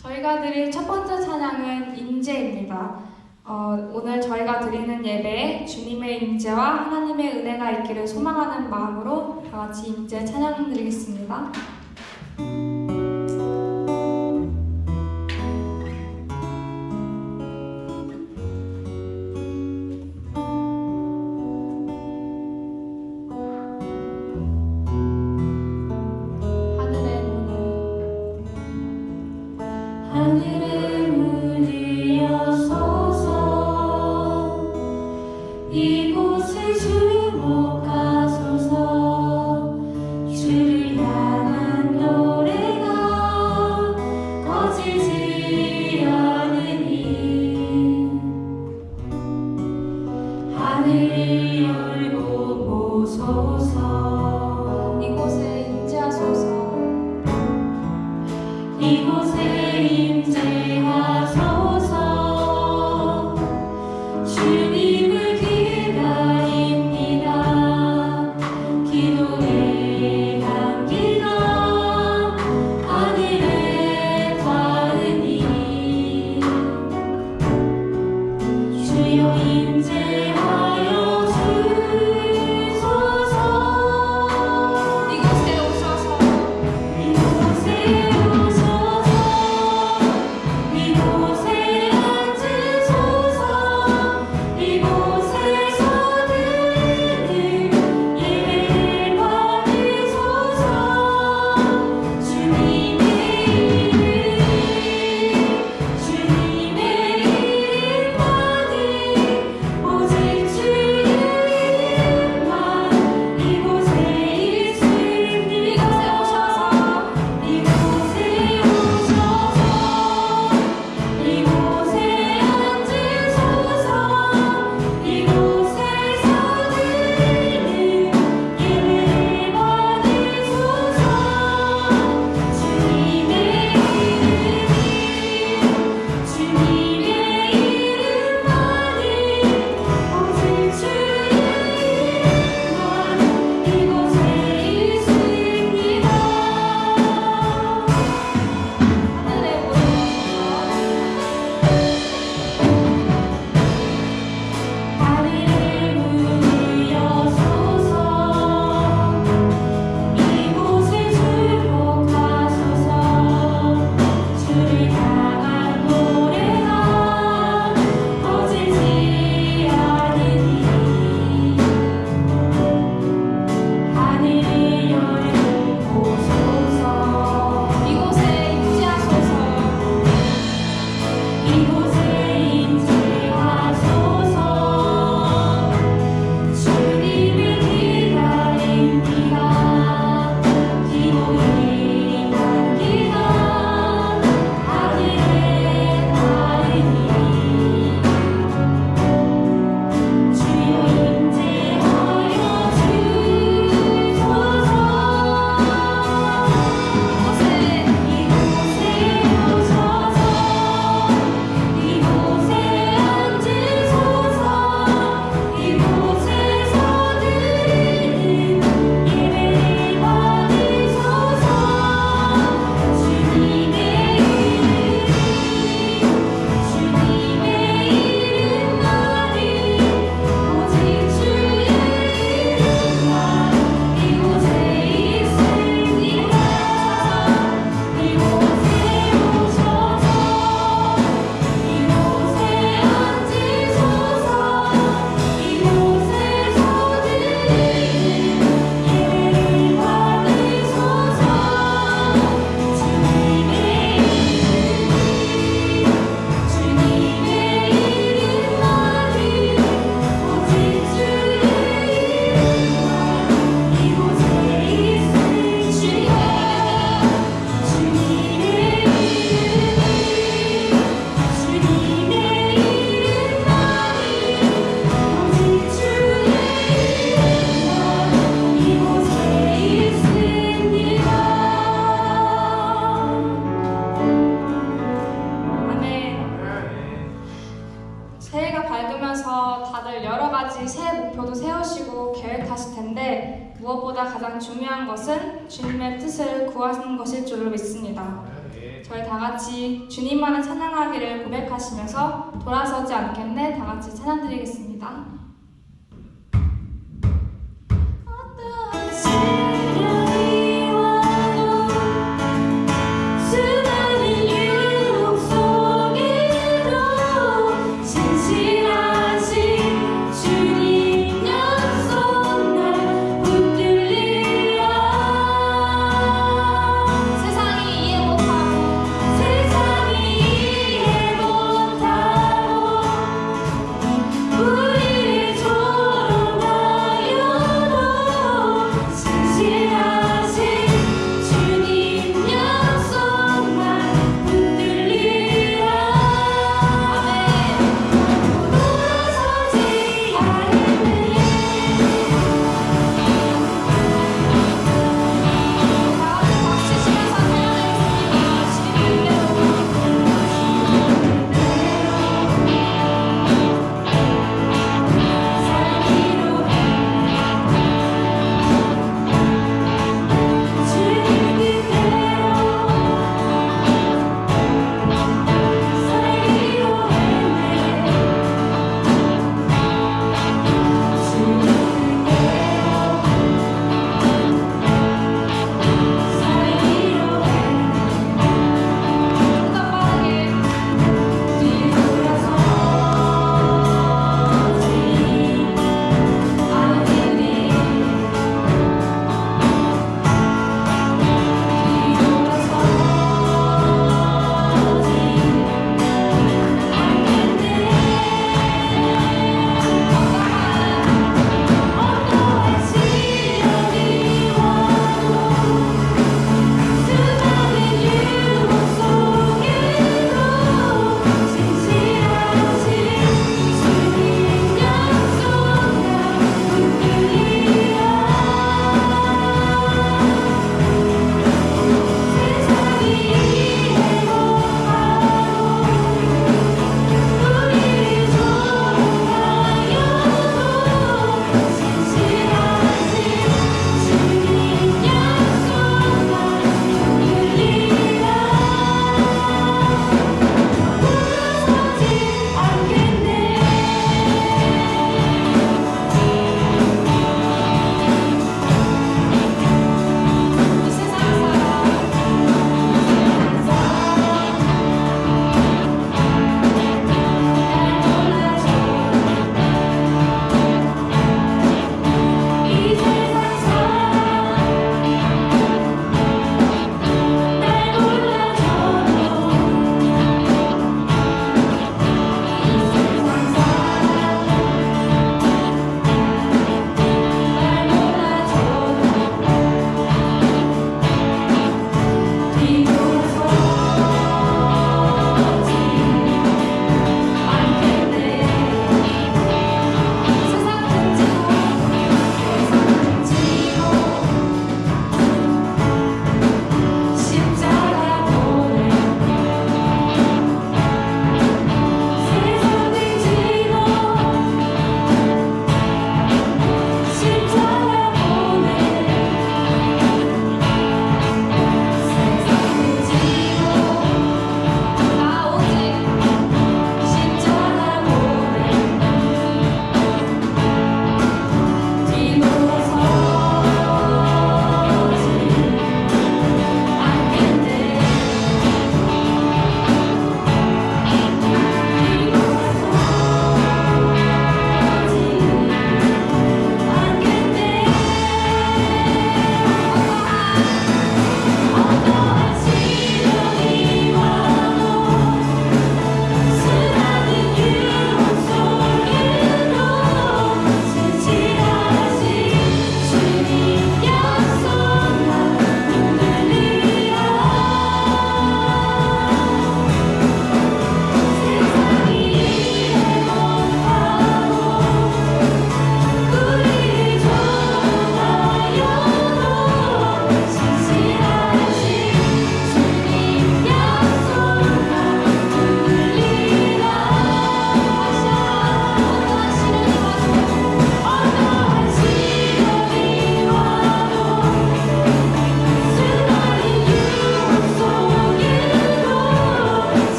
저희가 드릴 첫 번째 찬양은 임재입니다. 오늘 저희가 드리는 예배에 주님의 임재와 하나님의 은혜가 있기를 소망하는 마음으로 다 같이 임재 찬양 드리겠습니다. 하늘의 문이 여소서 이곳에 주목하소서 주를 향한 노래가 꺼지지 않으니 하늘을 열고 보소서 이곳에 임재하소서 이곳에 임재하소서 주님을 기다립니다. 기도의 향기가 하늘에 닿으니 주여 임재하여 주소서 이곳에 오셔서 이곳에 오셔서 이곳에 앉으소서 이곳에서 드리는 예배를 받으소서 주님의 이름만이 오직 주의 이름만 이곳에 있습니다. 이곳에 오셔서 이곳에 앉으소서 이곳에서 드리는 예배를 받으소서 주님의 이름만이 오직 주의 이름만 이곳에 있습니다. 하늘에 하늘의 문을 여소서 이곳에 주목하소서 주를 향한 노래가 꺼지지 않으니 하늘을 열고 보소서 이곳에 임재하소서 이곳에 임재하소서 주님을 기다립니다. 기도의 향기가 하늘에 닿으니 주여 임재하여 주소서 이곳에 오셔서 이곳에 앉으소서 이곳에서 드리는 예배를 받으소서 주님의 이름만이 오직 주의 이름만 이곳에 있습니다. 이곳에 오셔서 이곳에 앉으소서 이곳에서 드리는 예배를 받으소서 주님의 이름만이 오직 주의 이름만 이곳에 있습니다. 주님의 이름만이 오직 주의 이름만 이곳에 있습니다. 아멘. 새해가 밝으면서 다들 여러 가지 새해 목표도 세우시고 계획하실 텐데 무엇보다 가장 중요한 것은 주님의 뜻을 구하는 것일 줄로 믿습니다. 저희 다 같이 주님만을 찬양하기를 고백하시면서 돌아서지 않겠네 다 같이 찬양드리겠습니다. 어떠한 시련이 와도 수많은 유혹 속에도 신실하신 주님 약속 날 붙들리라. 세상이 이해 못하고 우리를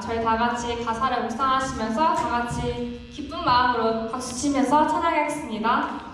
저희 다 같이 가사를 묵상하시면서 다 같이 기쁜 마음으로 박수 치면서 찬양하겠습니다.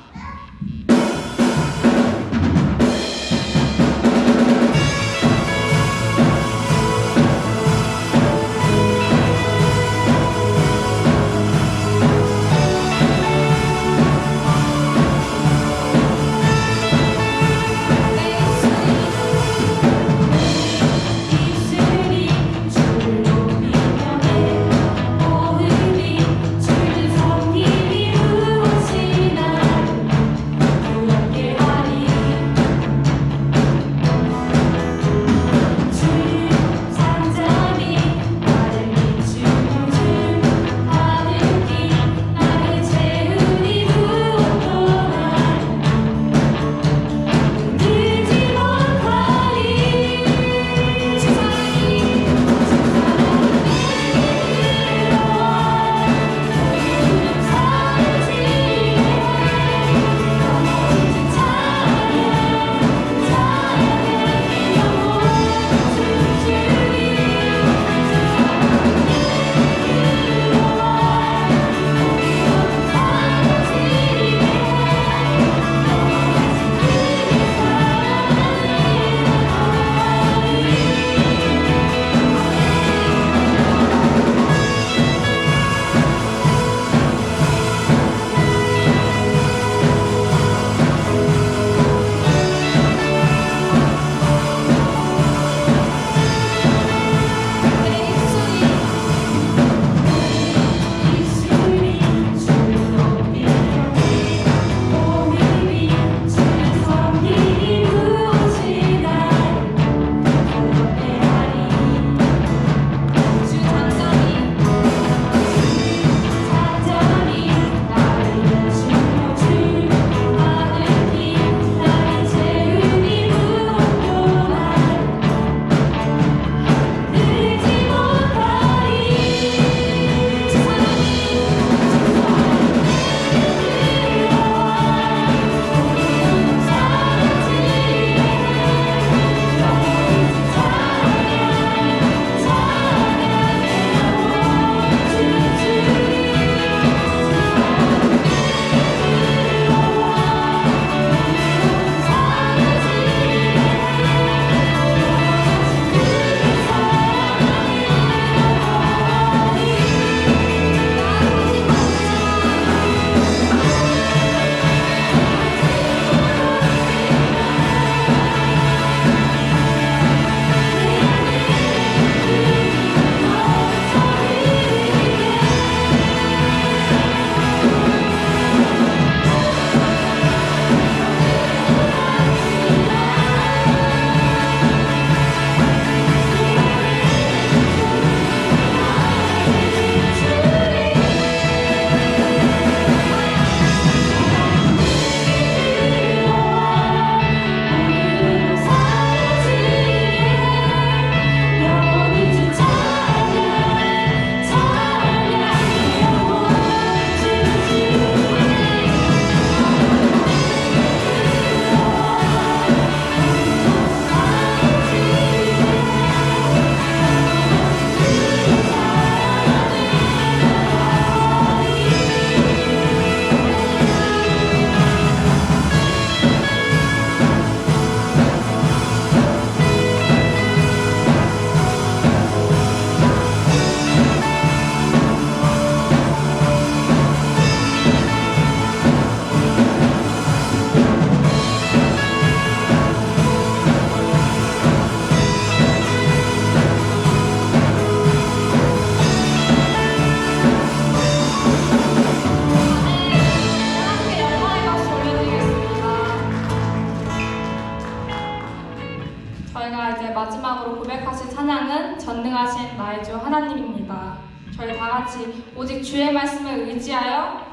마지막으로 고백하실 찬양은 전능하신 나의 주 하나님입니다. 저희 다 같이 오직 주의 말씀을 의지하여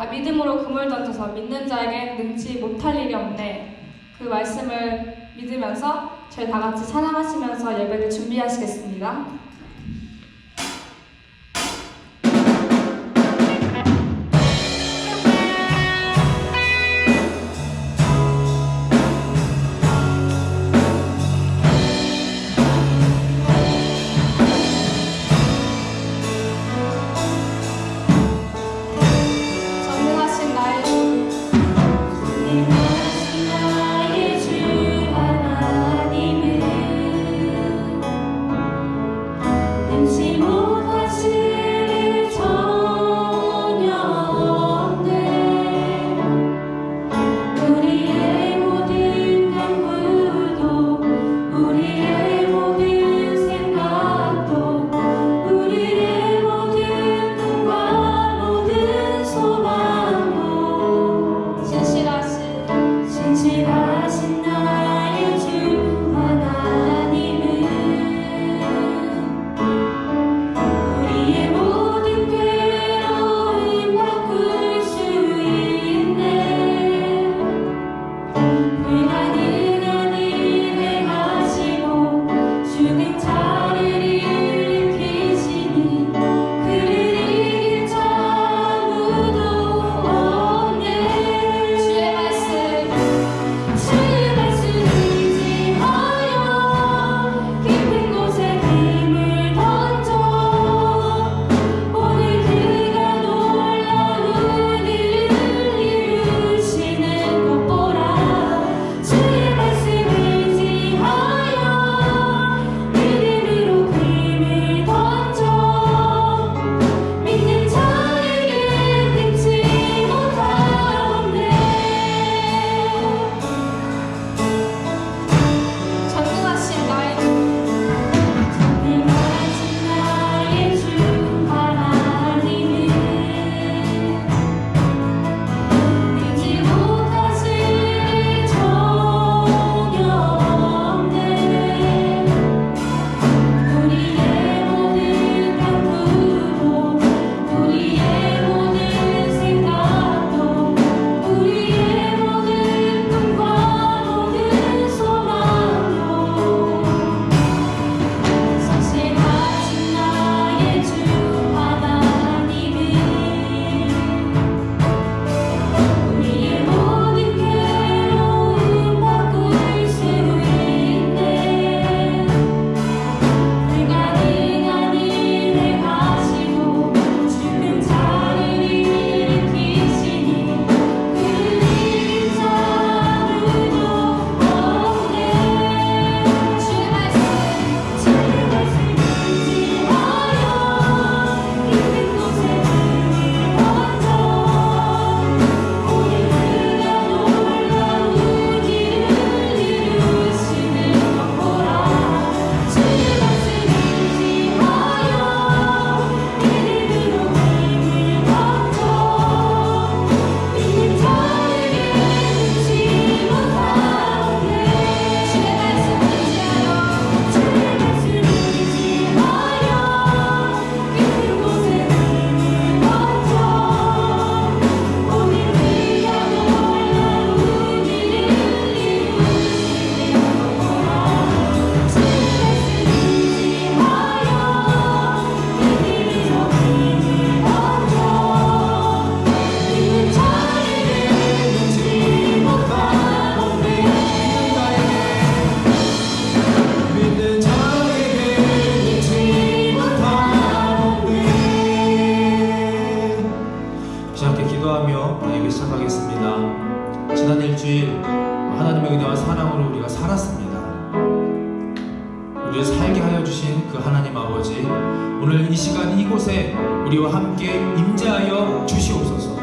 믿음으로 그물 던져서 믿는 자에게 능치 못할 일이 없네. 그 말씀을 믿으면서 저희 다 같이 찬양하시면서 예배를 준비하시겠습니다. 불가능한 일을 행하시고 죽은 자를 일으키시니 그를 이길 자 아무도 없네. 주의 말씀 의지하여 깊은 곳에 힘을 던져 오늘 그가 놀라운 일을 이루시는 것 보라. 주의 말씀 의지하여 믿음으로 힘을 던져 믿는 자에게 끊지 못하옵네. 전능하신 나의 주 하나님은 믿지 못하실 일 전혀 없네. 우리의 모든 강구도 우리의 모든 생각도 우리의 모든 꿈과 모든 소망도 성실하신 나의 주 하나님은 우리의 모든 괴로움 바꿀 수 있네. 불가능한 일을 행하시고 죽은 자를 일으키시니 그를 이길 자 아무도 없네. 주의 말씀 의지하여 깊은 곳에 힘을 던져 오늘 그가 놀라운 일을 이루시는 것 보라. 주의 말씀 의지하여 믿음으로 힘을 던져 믿는 자에게 끊지 못하옵네. 주의 말씀 의지하여 깊은 곳에 힘을 던져 오늘 그가 놀라운 일을 이루시는 것 보라. 주의 말씀 의지하여 믿음으로 힘을 던져 믿는 자에게 끊지 못하옵네. 믿는 자에게 믿지 못하옵네. 시작해 기도하며 예배 시작하겠습니다. 지난 일주일 하나님의 은혜와 사랑으로 우리가 살았습니다. 우리를 살게 하여 주신 그 하나님 아버지, 오늘 이 시간 이곳에 우리와 함께 임재하여 주시옵소서.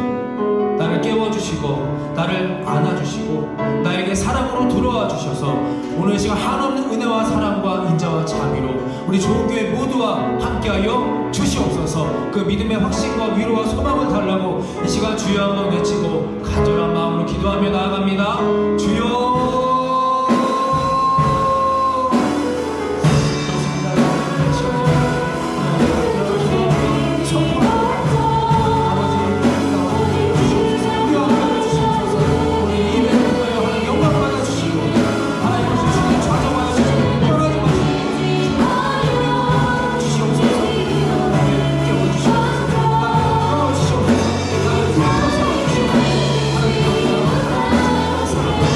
나를 깨워주시고 나를 안아주시고 나에게 사랑으로 들어와 주셔서 오늘 이 시간 한없는 은혜와 사랑과 인자와 자비로 우리 좋은교회 모두와 함께하여 주시옵소서. 그 믿음의 확신과 위로와 소망을 달라고 이 시간 주여 한번 외치고 간절한 마음으로 기도하며 나아갑니다. 주여. 주의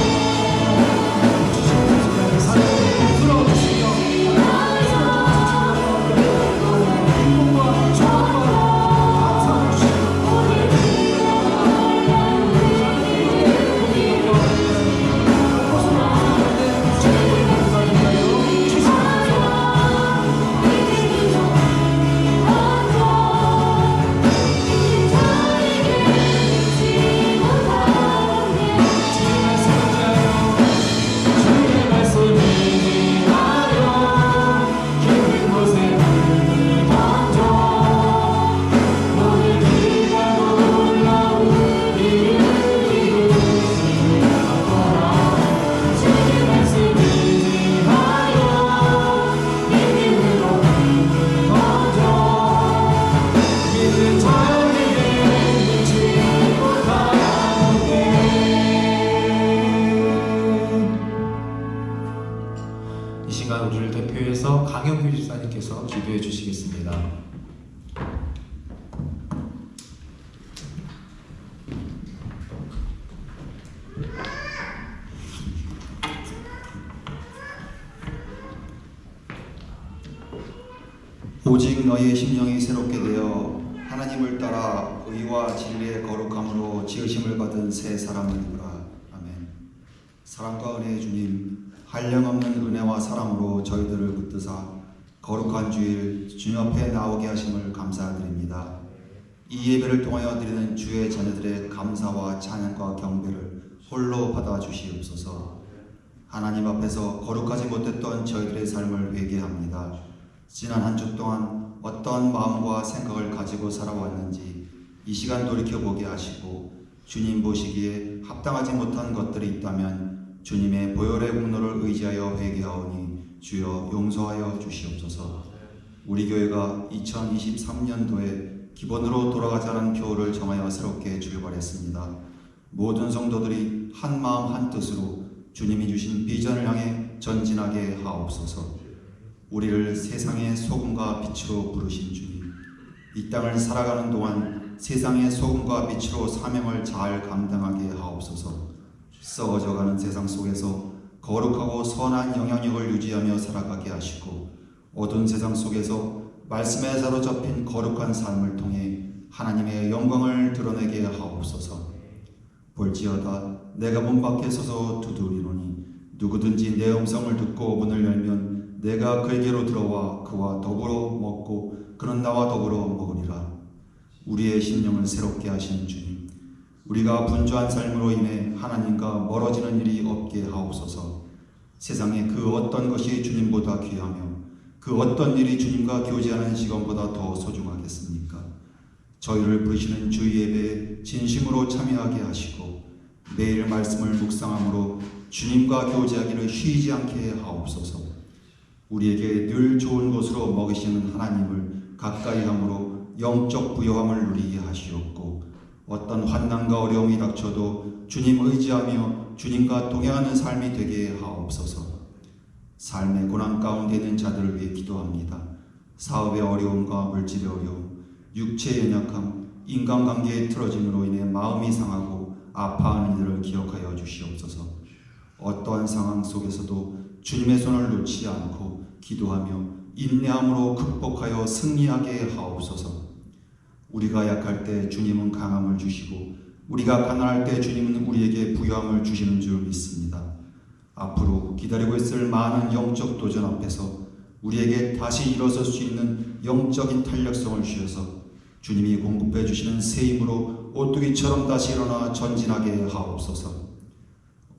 시간 우리를 대표해서 강영규 집사님께서 기도해 주시겠습니다. 오직 너희의 심령이 새롭게 되어 하나님을 따라 의와 진리의 거룩함으로 지으심을 받은 새 사람이니라. 아멘. 사랑과 은혜의 주님, 한량없는 은혜와 사랑으로 저희들을 붙드사 거룩한 주일 주님 앞에 나오게 하심을 감사드립니다. 이 예배를 통하여 드리는 주의 자녀들의 감사와 찬양과 경배를 홀로 받아주시옵소서. 하나님 앞에서 거룩하지 못했던 저희들의 삶을 회개합니다. 지난 한 주 동안 어떤 마음과 생각을 가지고 살아왔는지 이 시간 돌이켜보게 하시고 주님 보시기에 합당하지 못한 것들이 있다면 주님의 보혈의 공로를 의지하여 회개하오니 주여 용서하여 주시옵소서. 우리 교회가 2023년도에 기본으로 돌아가자는 교를 정하여 새롭게 출발했습니다. 모든 성도들이 한 마음 한 뜻으로 주님이 주신 비전을 향해 전진하게 하옵소서. 우리를 세상의 소금과 빛으로 부르신 주님, 이 땅을 살아가는 동안 세상의 소금과 빛으로 사명을 잘 감당하게 하옵소서. 썩어져가는 세상 속에서 거룩하고 선한 영향력을 유지하며 살아가게 하시고 어두운 세상 속에서 말씀에 사로잡힌 거룩한 삶을 통해 하나님의 영광을 드러내게 하옵소서. 볼지어다 내가 문 밖에 서서 두드리노니 누구든지 내 음성을 듣고 문을 열면 내가 그에게로 들어와 그와 더불어 먹고 그는 나와 더불어 먹으리라. 우리의 심령을 새롭게 하신 주님, 우리가 분주한 삶으로 인해 하나님과 멀어지는 일이 없게 하옵소서. 세상에 그 어떤 것이 주님보다 귀하며 그 어떤 일이 주님과 교제하는 시간보다 더 소중하겠습니까? 저희를 부르시는 주 예배에 진심으로 참여하게 하시고 매일 말씀을 묵상함으로 주님과 교제하기를 쉬지 않게 하옵소서. 우리에게 늘 좋은 것으로 먹이시는 하나님을 가까이 함으로 영적 부요함을 누리게 하시옵고 어떤 환난과 어려움이 닥쳐도 주님 의지하며 주님과 동행하는 삶이 되게 하옵소서. 삶의 고난 가운데 있는 자들을 위해 기도합니다. 사업의 어려움과 물질의 어려움, 육체의 연약함, 인간관계의 틀어짐으로 인해 마음이 상하고 아파하는 이들을 기억하여 주시옵소서. 어떠한 상황 속에서도 주님의 손을 놓지 않고 기도하며 인내함으로 극복하여 승리하게 하옵소서. 우리가 약할 때 주님은 강함을 주시고 우리가 가난할 때 주님은 우리에게 부유함을 주시는 줄 믿습니다. 앞으로 기다리고 있을 많은 영적 도전 앞에서 우리에게 다시 일어설 수 있는 영적인 탄력성을 주셔서 주님이 공급해 주시는 새 힘으로 오뚜기처럼 다시 일어나 전진하게 하옵소서.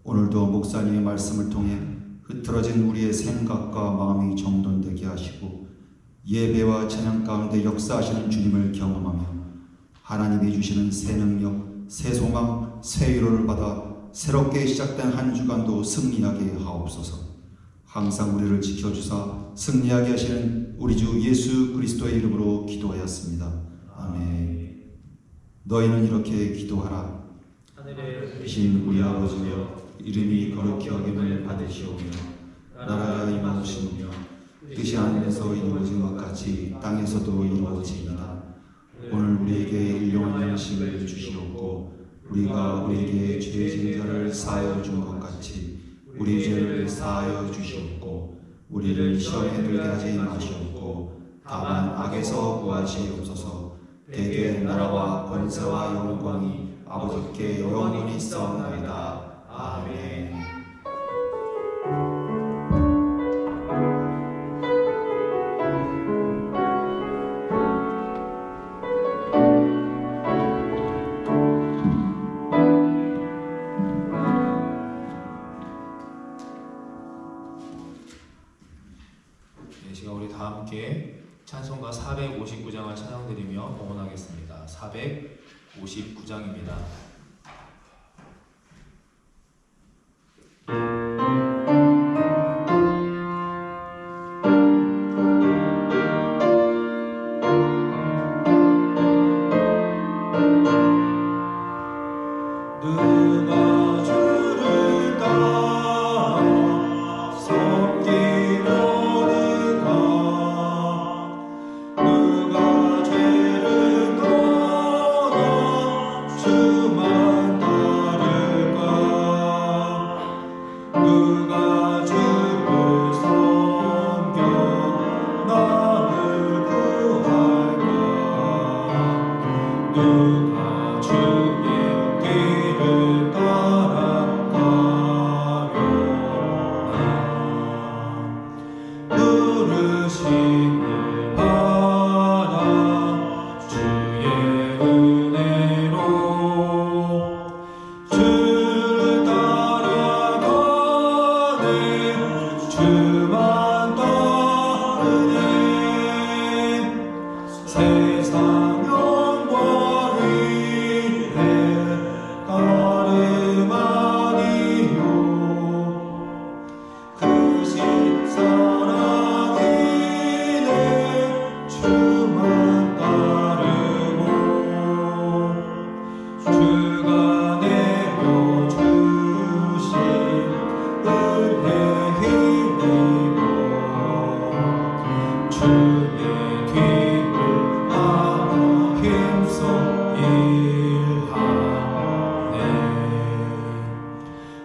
오늘도 목사님의 말씀을 통해 흐트러진 우리의 생각과 마음이 정돈되게 하시고 예배와 찬양 가운데 역사하시는 주님을 경험하며 하나님이 주시는 새 능력, 새 소망, 새 위로를 받아 새롭게 시작된 한 주간도 승리하게 하옵소서. 항상 우리를 지켜주사 승리하게 하시는 우리 주 예수 그리스도의 이름으로 기도하였습니다. 아멘. 너희는 이렇게 기도하라. 하늘에 계신 우리 아버지여, 이름이 거룩히 여김을 받으시오며 나라가 임하시오며 뜻이 하늘에서 이루어진 것 같이 땅에서도 이루어지이다. 오늘 우리에게 일용할 양식을 주시옵고 우리가 우리에게 죄 지은 자를 사하여 준 것 같이 우리 죄를 사하여 주시옵고 우리를 시험에 들게 하지 마시옵고 다만 악에서 구하시옵소서. 대개 나라와 권세와 영광이 아버지께 영원히 있사옵나이다. 아멘. 이 시간 우리 다 함께 찬송가 459장을 찬양드리며 봉헌하겠습니다. 459장입니다. 누가 주를 따라 섬기는 누가 주를 섬겨 나를 구할까? 누가 주의 뒤를 따라가려나? 부르심을 받아 주의 은혜로 주를 따라가네. 주만 따르네. 세상 영광 위에 따름 아니요 크신 사랑이네. 주만 따르고 주가 내려주신 은혜 힘입어 주의 뒤를 따라 힘써 일하네.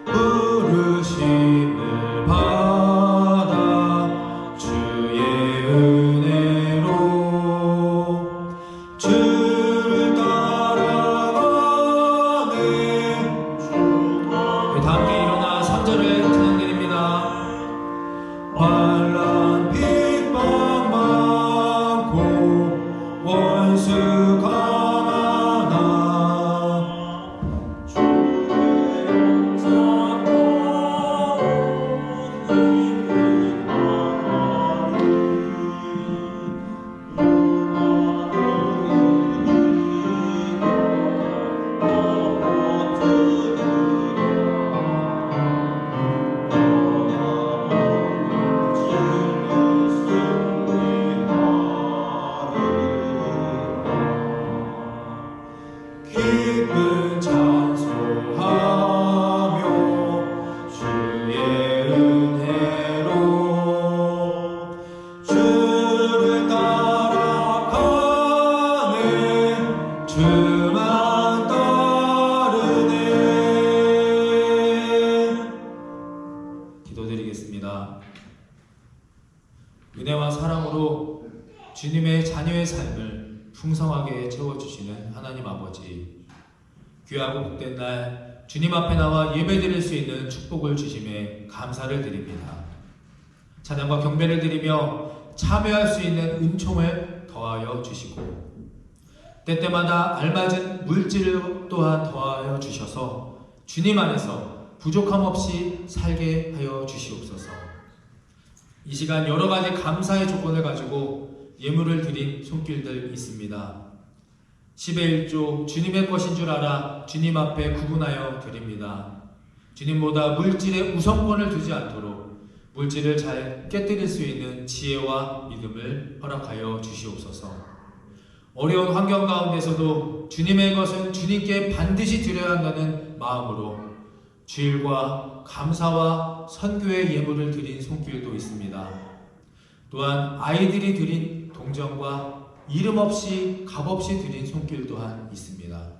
부르심을 받아 주의 은혜로 주를 따라가네. 우리 다 함께 일어나 3절을 찬양드립니다. 환란 핍박 많고 원수 강하나 주의 용서 기쁜 찬송하며 주의 은혜로 주를 따라가네. 주만 따르네. 기도드리겠습니다. 은혜와 사랑으로 주님의 자녀의 삶을 풍성하게 채워주시는 하나님 아버지, 귀하고 복된 날 주님 앞에 나와 예배드릴 수 있는 축복을 주심에 감사를 드립니다. 찬양과 경배를 드리며 참여할 수 있는 은총을 더하여 주시고 때때마다 알맞은 물질을 또한 더하여 주셔서 주님 안에서 부족함 없이 살게 하여 주시옵소서. 이 시간 여러 가지 감사의 조건을 가지고 예물을 드린 손길들 있습니다. 10의 1조 주님의 것인 줄 알아 주님 앞에 구분하여 드립니다. 주님보다 물질에 우선권을 두지 않도록 물질을 잘 깨뜨릴 수 있는 지혜와 믿음을 허락하여 주시옵소서. 어려운 환경 가운데서도 주님의 것은 주님께 반드시 드려야 한다는 마음으로 주일과 감사와 선교의 예물을 드린 손길도 있습니다. 또한 아이들이 드린 동정과 이름 없이 값없이 드린 손길 또한 있습니다.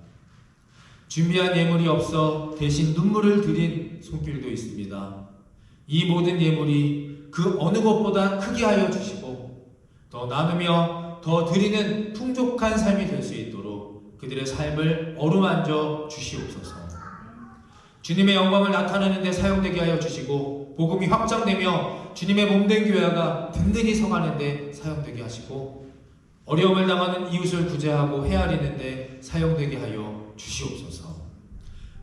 준비한 예물이 없어 대신 눈물을 드린 손길도 있습니다. 이 모든 예물이 그 어느 것보다 크게 하여 주시고 더 나누며 더 드리는 풍족한 삶이 될 수 있도록 그들의 삶을 어루만져 주시옵소서. 주님의 영광을 나타내는 데 사용되게 하여 주시고 복음이 확장되며 주님의 몸된 교회가 든든히 서가는 데 사용되게 하시고 어려움을 당하는 이웃을 구제하고 헤아리는 데 사용되게 하여 주시옵소서.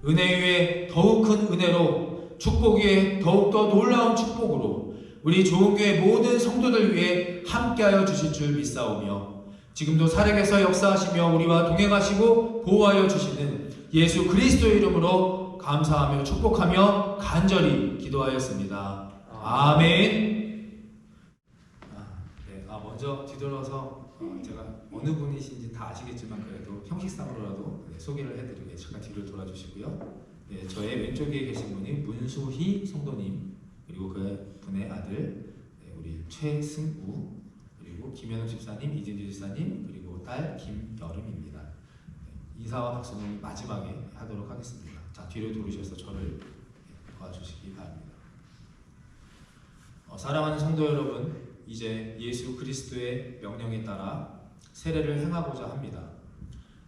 은혜 위에 더욱 큰 은혜로 축복 위에 더욱더 놀라운 축복으로 우리 좋은교회 모든 성도들 위해 함께하여 주실 줄 믿사오며 지금도 살아계서 역사하시며 우리와 동행하시고 보호하여 주시는 예수 그리스도의 이름으로 감사하며 축복하며 간절히 기도하였습니다. 아멘. 먼저 뒤돌아서 제가 어느 분이신지 다 아시겠지만 그래도 형식상으로라도 소개를 해드리고 잠깐 뒤를 돌아주시고요. 저의 왼쪽에 계신 분이 문수희 성도님, 그리고 그 분의 아들 우리 최승우, 그리고 김현우 집사님, 이진주 집사님, 그리고 딸 김여름입니다. 인사와 박수는 마지막에 하도록 하겠습니다. 자, 뒤를 돌으셔서 저를 도와주시기 바랍니다. 사랑하는 성도 여러분, 이제 예수 그리스도의 명령에 따라 세례를 행하고자 합니다.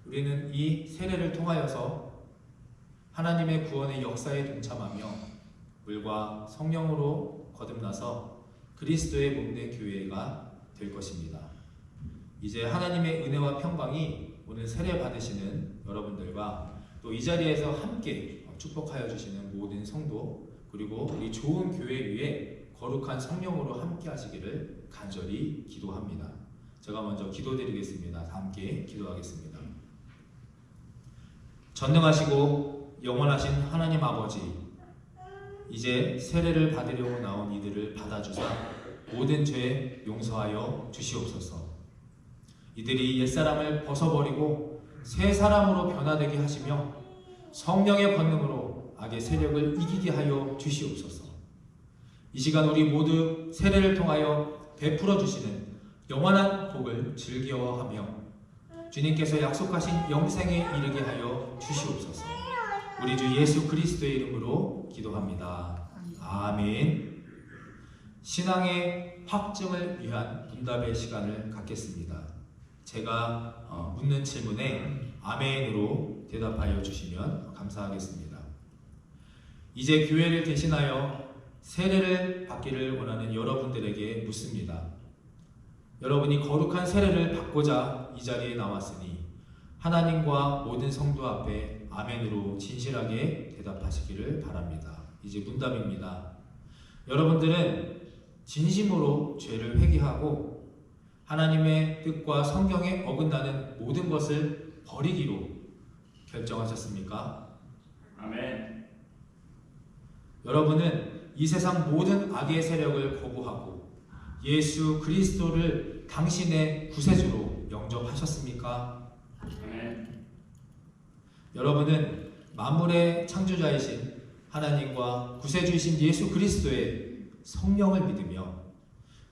우리는 이 세례를 통하여서 하나님의 구원의 역사에 동참하며 물과 성령으로 거듭나서 그리스도의 몸된 교회가 될 것입니다. 이제 하나님의 은혜와 평강이 오늘 세례 받으시는 여러분들과 또 이 자리에서 함께 축복하여 주시는 모든 성도 그리고 우리 좋은 교회 위에 거룩한 성령으로 함께 하시기를 간절히 기도합니다. 제가 먼저 기도드리겠습니다. 함께 기도하겠습니다. 전능하시고 영원하신 하나님 아버지, 이제 세례를 받으려고 나온 이들을 받아주사 모든 죄 용서하여 주시옵소서. 이들이 옛사람을 벗어버리고 새 사람으로 변화되게 하시며 성령의 권능으로 악의 세력을 이기게 하여 주시옵소서. 이 시간 우리 모두 세례를 통하여 베풀어 주시는 영원한 복을 즐겨하며 주님께서 약속하신 영생에 이르게 하여 주시옵소서. 우리 주 예수 그리스도의 이름으로 기도합니다. 아멘. 신앙의 확증을 위한 문답의 시간을 갖겠습니다. 제가 묻는 질문에 아멘으로 대답하여 주시면 감사하겠습니다. 이제 교회를 대신하여 세례를 받기를 원하는 여러분들에게 묻습니다. 여러분이 거룩한 세례를 받고자 이 자리에 나왔으니 하나님과 모든 성도 앞에 아멘으로 진실하게 대답하시기를 바랍니다. 이제 문답입니다. 여러분들은 진심으로 죄를 회개하고 하나님의 뜻과 성경에 어긋나는 모든 것을 버리기로 결정하셨습니까? 아멘. 여러분은 이 세상 모든 악의 세력을 거부하고 예수 그리스도를 당신의 구세주로 영접하셨습니까? 아멘. 여러분은 만물의 창조자이신 하나님과 구세주이신 예수 그리스도의 성령을 믿으며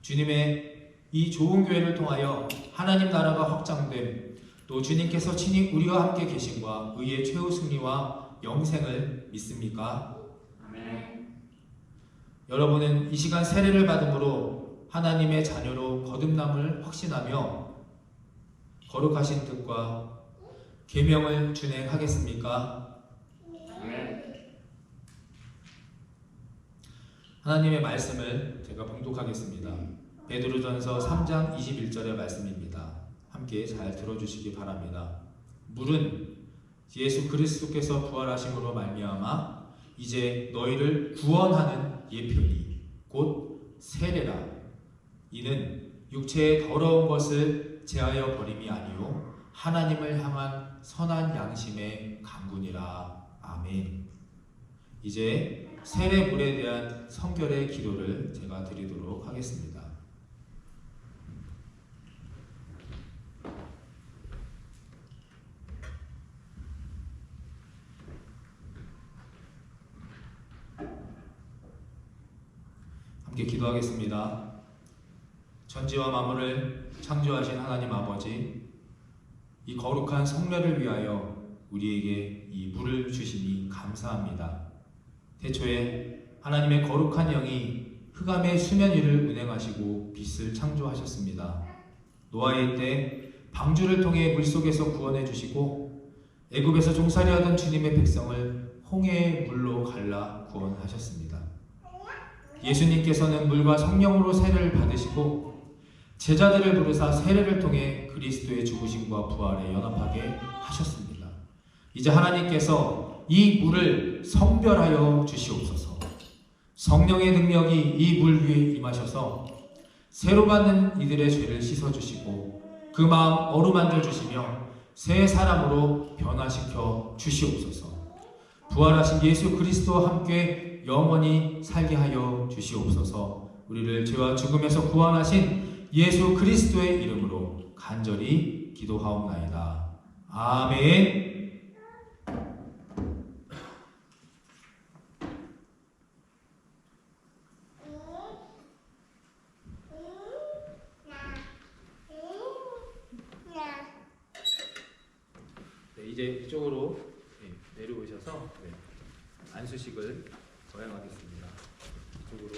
주님의 이 좋은 교회를 통하여 하나님 나라가 확장됨, 또 주님께서 친히 우리와 함께 계심과 의의 최후 승리와 영생을 믿습니까? 아멘. 여러분은 이 시간 세례를 받음으로 하나님의 자녀로 거듭남을 확신하며 거룩하신 뜻과 계명을 준행하겠습니까? 아멘. 하나님의 말씀을 제가 봉독하겠습니다. 베드로전서 3장 21절의 말씀입니다. 함께 잘 들어주시기 바랍니다. 물은 예수 그리스도께서 부활하심으로 말미암아 이제 너희를 구원하는 예표니 곧 세례라. 이는 육체의 더러운 것을 제하여 버림이 아니요 하나님을 향한 선한 양심의 강군이라. 아멘. 이제 세례물에 대한 성결의 기도를 제가 드리도록 하겠습니다. 함께 기도하겠습니다. 천지와 만물을 창조하신 하나님 아버지, 이 거룩한 성례를 위하여 우리에게 이 물을 주시니 감사합니다. 태초에 하나님의 거룩한 영이 흑암의 수면 위를 운행하시고 빛을 창조하셨습니다. 노아의 때 방주를 통해 물속에서 구원해 주시고 애굽에서 종살이하던 주님의 백성을 홍해의 물로 갈라 구원하셨습니다. 예수님께서는 물과 성령으로 세례를 받으시고 제자들을 부르사 세례를 통해 그리스도의 죽으심과 부활에 연합하게 하셨습니다. 이제 하나님께서 이 물을 성별하여 주시옵소서. 성령의 능력이 이 물 위에 임하셔서 새로 받는 이들의 죄를 씻어주시고 그 마음 어루만져 주시며 새 사람으로 변화시켜 주시옵소서. 부활하신 예수 그리스도와 함께 영원히 살게 하여 주시옵소서. 우리를 죄와 죽음에서 구원하신 예수 그리스도의 이름으로 간절히 기도하옵나이다. 아멘. 네, 이제 이쪽으로 내려오셔서 안수식을 거행하겠습니다. 이쪽으로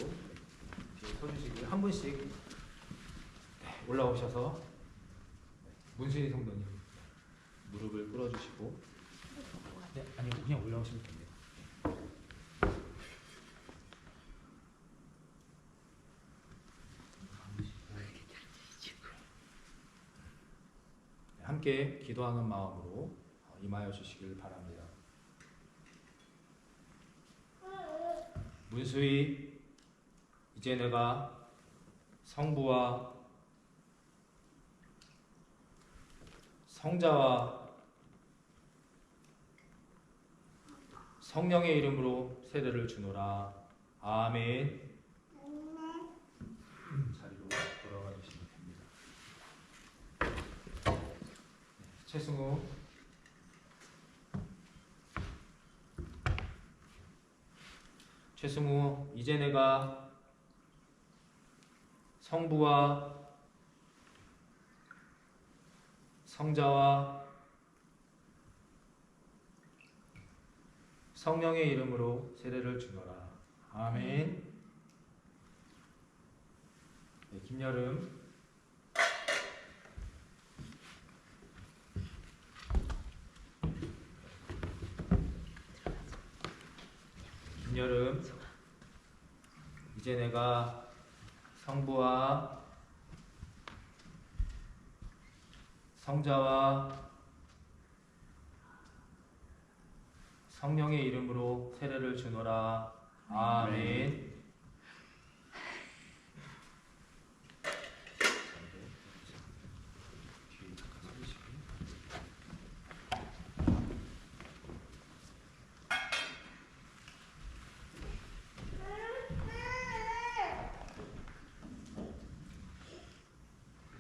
뒤에 서주시면 한 분씩 올라오셔서 문수희 성도님 무릎을 꿇어주시고 네, 아니 그냥 올라오시면 됩니다. 함께 기도하는 마음으로 임하여 주시길 바랍니다. 문수희, 이제 내가 성부와 성자와 성령의 이름으로 세례를 주노라. 아멘. 자리로 돌아가 주시면 됩니다. 최승우, 이제 내가 성부와 성자와 성령의 이름으로 세례를 주노라. 아멘. 네, 김여름, 이제 내가 성부와 성자와 성령의 이름으로 세례를 주노라. 아멘.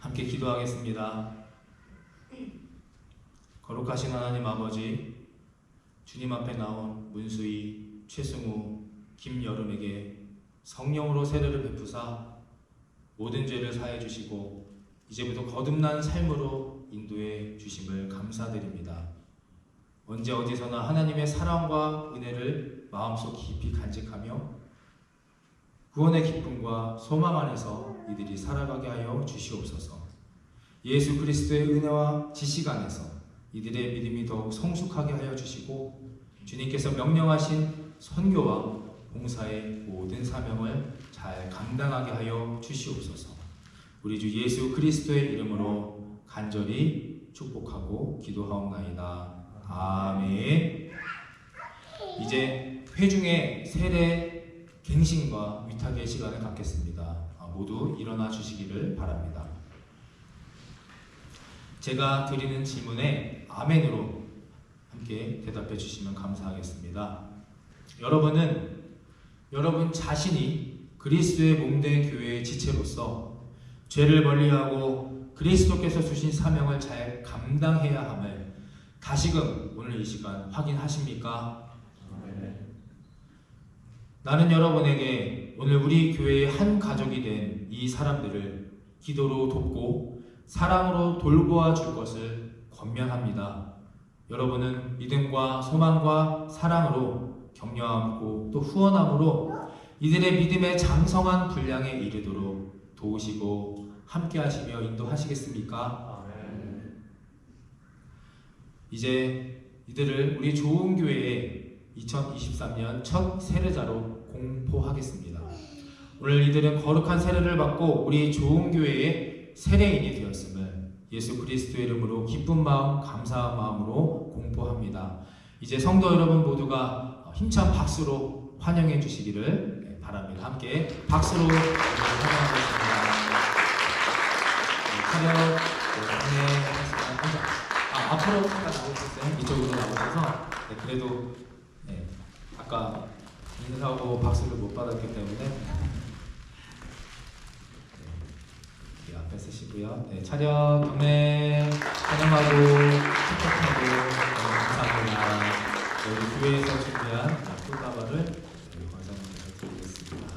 함께 기도하겠습니다. 거룩하신 하나님 아버지, 주님 앞에 나온 문수희, 최승우, 김여름에게 성령으로 세례를 베푸사 모든 죄를 사해 주시고 이제부터 거듭난 삶으로 인도해 주심을 감사드립니다. 언제 어디서나 하나님의 사랑과 은혜를 마음속 깊이 간직하며 구원의 기쁨과 소망 안에서 이들이 살아가게 하여 주시옵소서. 예수 그리스도의 은혜와 지식 안에서 이들의 믿음이 더욱 성숙하게 하여 주시고 주님께서 명령하신 선교와 봉사의 모든 사명을 잘 감당하게 하여 주시옵소서. 우리 주 예수 그리스도의 이름으로 간절히 축복하고 기도하옵나이다. 아멘. 이제 회중의 세례 갱신과 위탁의 시간을 갖겠습니다. 모두 일어나 주시기를 바랍니다. 제가 드리는 질문에 아멘으로 함께 대답해 주시면 감사하겠습니다. 여러분 자신이 그리스도의 몸된 교회의 지체로서 죄를 멀리하고 그리스도께서 주신 사명을 잘 감당해야 함을 다시금 오늘 이 시간 확인하십니까? 나는 여러분에게 오늘 우리 교회의 한 가족이 된 이 사람들을 기도로 돕고 사랑으로 돌보아 줄 것을 권면합니다. 여러분은 믿음과 소망과 사랑으로 격려하고 또 후원함으로 이들의 믿음의 장성한 분량에 이르도록 도우시고 함께 하시며 인도하시겠습니까? 이제 이들을 우리 좋은 교회의 2023년 첫 세례자로 공포하겠습니다. 오늘 이들은 거룩한 세례를 받고 우리 좋은 교회의 세례인이 되었음을 예수 그리스도의 이름으로 기쁜 마음, 감사한 마음으로 공포합니다. 이제 성도 여러분 모두가 힘찬 박수로 환영해 주시기를 바랍니다. 함께 박수로 환영하겠습니다. 차렷, 앞으로 잠깐 나오셨어요? 이쪽으로 나오셔서 그래도 아까 인사하고 박수를 못 받았기 때문에 앞에 쓰시고요. 차렷, 경례, 찬양하고 축복하고 감사합니다. 우리 교회에서 준비한 꿀다발을 권사님께 드리겠습니다.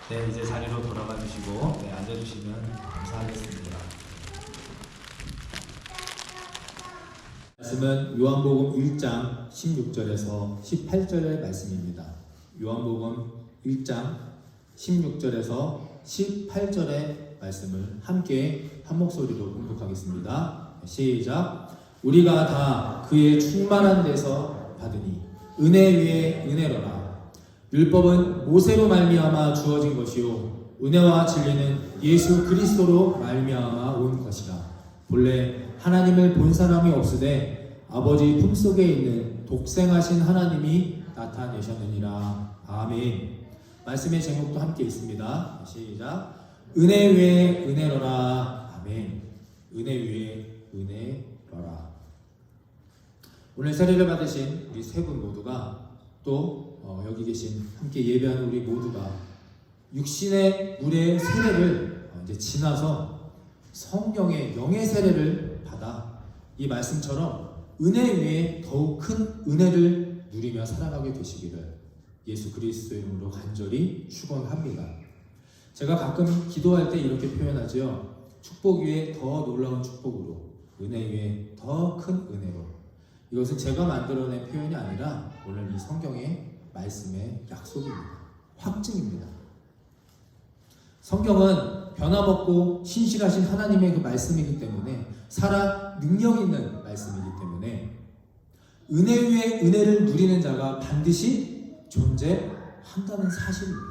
네, 이제 자리로 돌아가 주시고 앉아주시면 감사하겠습니다. 말씀은 요한복음 1장 16절에서 18절의 말씀입니다. 요한복음 1장 16절에서 18절의 말씀을 함께 한 목소리로 공독하겠습니다. 시작. 우리가 다 그의 충만한 데서 받으니 은혜 위에 은혜로라. 율법은 모세로 말미암아 주어진 것이요 은혜와 진리는 예수 그리스도로 말미암아 온 것이라. 본래 하나님을 본 사람이 없으되 아버지 품속에 있는 독생하신 하나님이 나타내셨느니라. 아멘. 말씀의 제목도 함께 있습니다. 시작. 은혜 위에 은혜로라. 아멘. 은혜 위에 은혜로라. 오늘 세례를 받으신 우리 세 분 모두가 또 여기 계신 함께 예배하는 우리 모두가 육신의 물의 세례를 이제 지나서 성령의 영의 세례를 받아 이 말씀처럼 은혜 위에 더욱 큰 은혜를 누리며 살아가게 되시기를 예수 그리스도의 이름으로 간절히 축원합니다. 제가 가끔 기도할 때 이렇게 표현하죠. 축복 위에 더 놀라운 축복으로, 은혜 위에 더 큰 은혜로. 이것은 제가 만들어낸 표현이 아니라 오늘 이 성경의 말씀의 약속입니다. 확증입니다. 성경은 변함없고 신실하신 하나님의 그 말씀이기 때문에 살아 능력 있는 말씀이기 때문에 은혜 위에 은혜를 누리는 자가 반드시 존재한다는 사실입니다.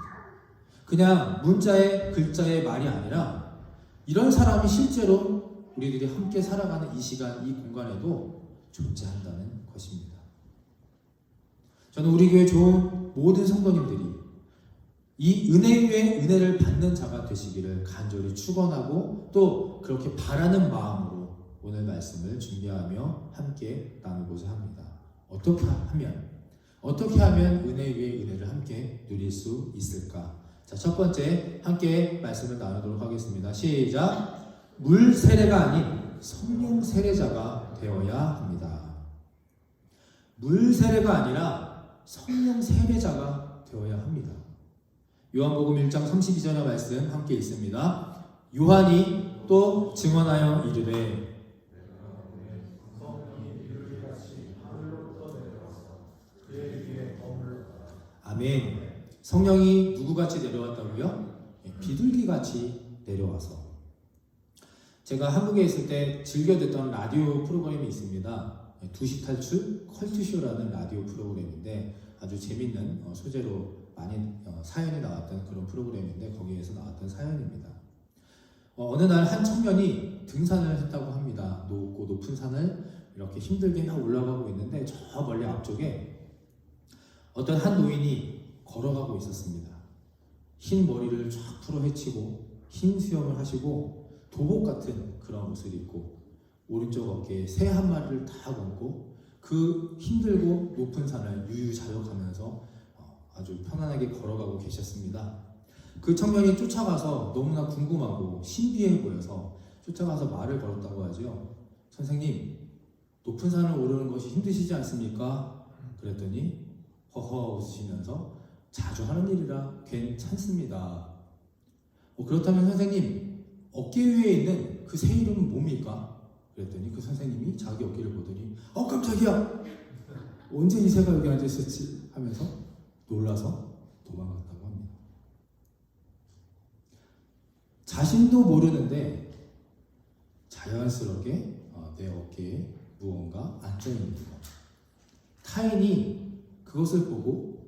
그냥 문자의 글자의 말이 아니라 이런 사람이 실제로 우리들이 함께 살아가는 이 시간, 이 공간에도 존재한다는 것입니다. 저는 우리 교회 좋은 모든 성도님들이 이 은혜 위에 은혜를 받는 자가 되시기를 간절히 축원하고 또 그렇게 바라는 마음으로 오늘 말씀을 준비하며 함께 나누고자 합니다. 어떻게 하면 은혜 위에 은혜를 함께 누릴 수 있을까? 자, 첫 번째 함께 말씀을 나누도록 하겠습니다. 시작. 물 세례가 아닌 성령 세례자가 되어야 합니다. 물 세례가 아니라 성령 세례자가 되어야 합니다. 요한복음 1장 32절의 말씀 함께 있습니다. 요한이 또 증언하여 이르되 아멘. 성령이 누구같이 내려왔다고요? 비둘기같이 내려와서. 제가 한국에 있을 때 즐겨 듣던 라디오 프로그램이 있습니다. 2시 탈출 컬투쇼라는 라디오 프로그램인데 아주 재밌는 소재로 많이 사연이 나왔던 그런 프로그램인데 거기에서 나왔던 사연입니다. 어느 날 한 청년이 등산을 했다고 합니다. 높고 높은 산을 이렇게 힘들게 막 올라가고 있는데 저 멀리 앞쪽에 어떤 한 노인이 걸어가고 있었습니다. 흰 머리를 쫙 풀어 헤치고 흰 수염을 하시고 도복 같은 그런 옷을 입고 오른쪽 어깨에 새 한 마리를 다 얹고 그 힘들고 높은 산을 유유자적하면서 아주 편안하게 걸어가고 계셨습니다. 그 청년이 쫓아가서 너무나 궁금하고 신비해 보여서 쫓아가서 말을 걸었다고 하죠. 선생님, 높은 산을 오르는 것이 힘드시지 않습니까? 그랬더니 허허 웃으시면서 자주 하는 일이라 괜찮습니다. 그렇다면 선생님, 어깨 위에 있는 그 새 이름은 뭡니까? 그랬더니 그 선생님이 자기 어깨를 보더니 깜짝이야! 언제 이 새가 여기 앉아있었지? 하면서 놀라서 도망갔다고 합니다. 자신도 모르는데 자연스럽게 내 어깨에 무언가 앉아있는 것. 타인이 그것을 보고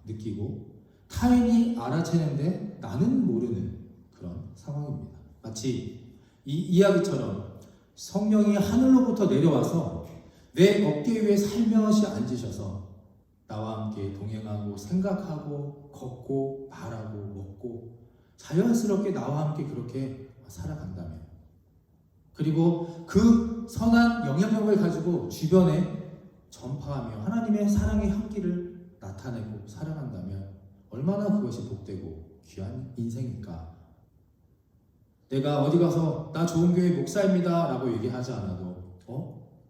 느끼고 타인이 알아채는데 나는 모르는 그런 상황입니다. 마치 이 이야기처럼 성령이 하늘로부터 내려와서 내 어깨 위에 살며시 앉으셔서 나와 함께 동행하고 생각하고 걷고 말하고 먹고 자연스럽게 나와 함께 그렇게 살아간다면, 그리고 그 선한 영향력을 가지고 주변에 전파하며 하나님의 사랑의 향기를 나타내고 살아간다면 얼마나 그것이 복되고 귀한 인생일까? 내가 어디 가서 나 좋은 교회 목사입니다 라고 얘기하지 않아도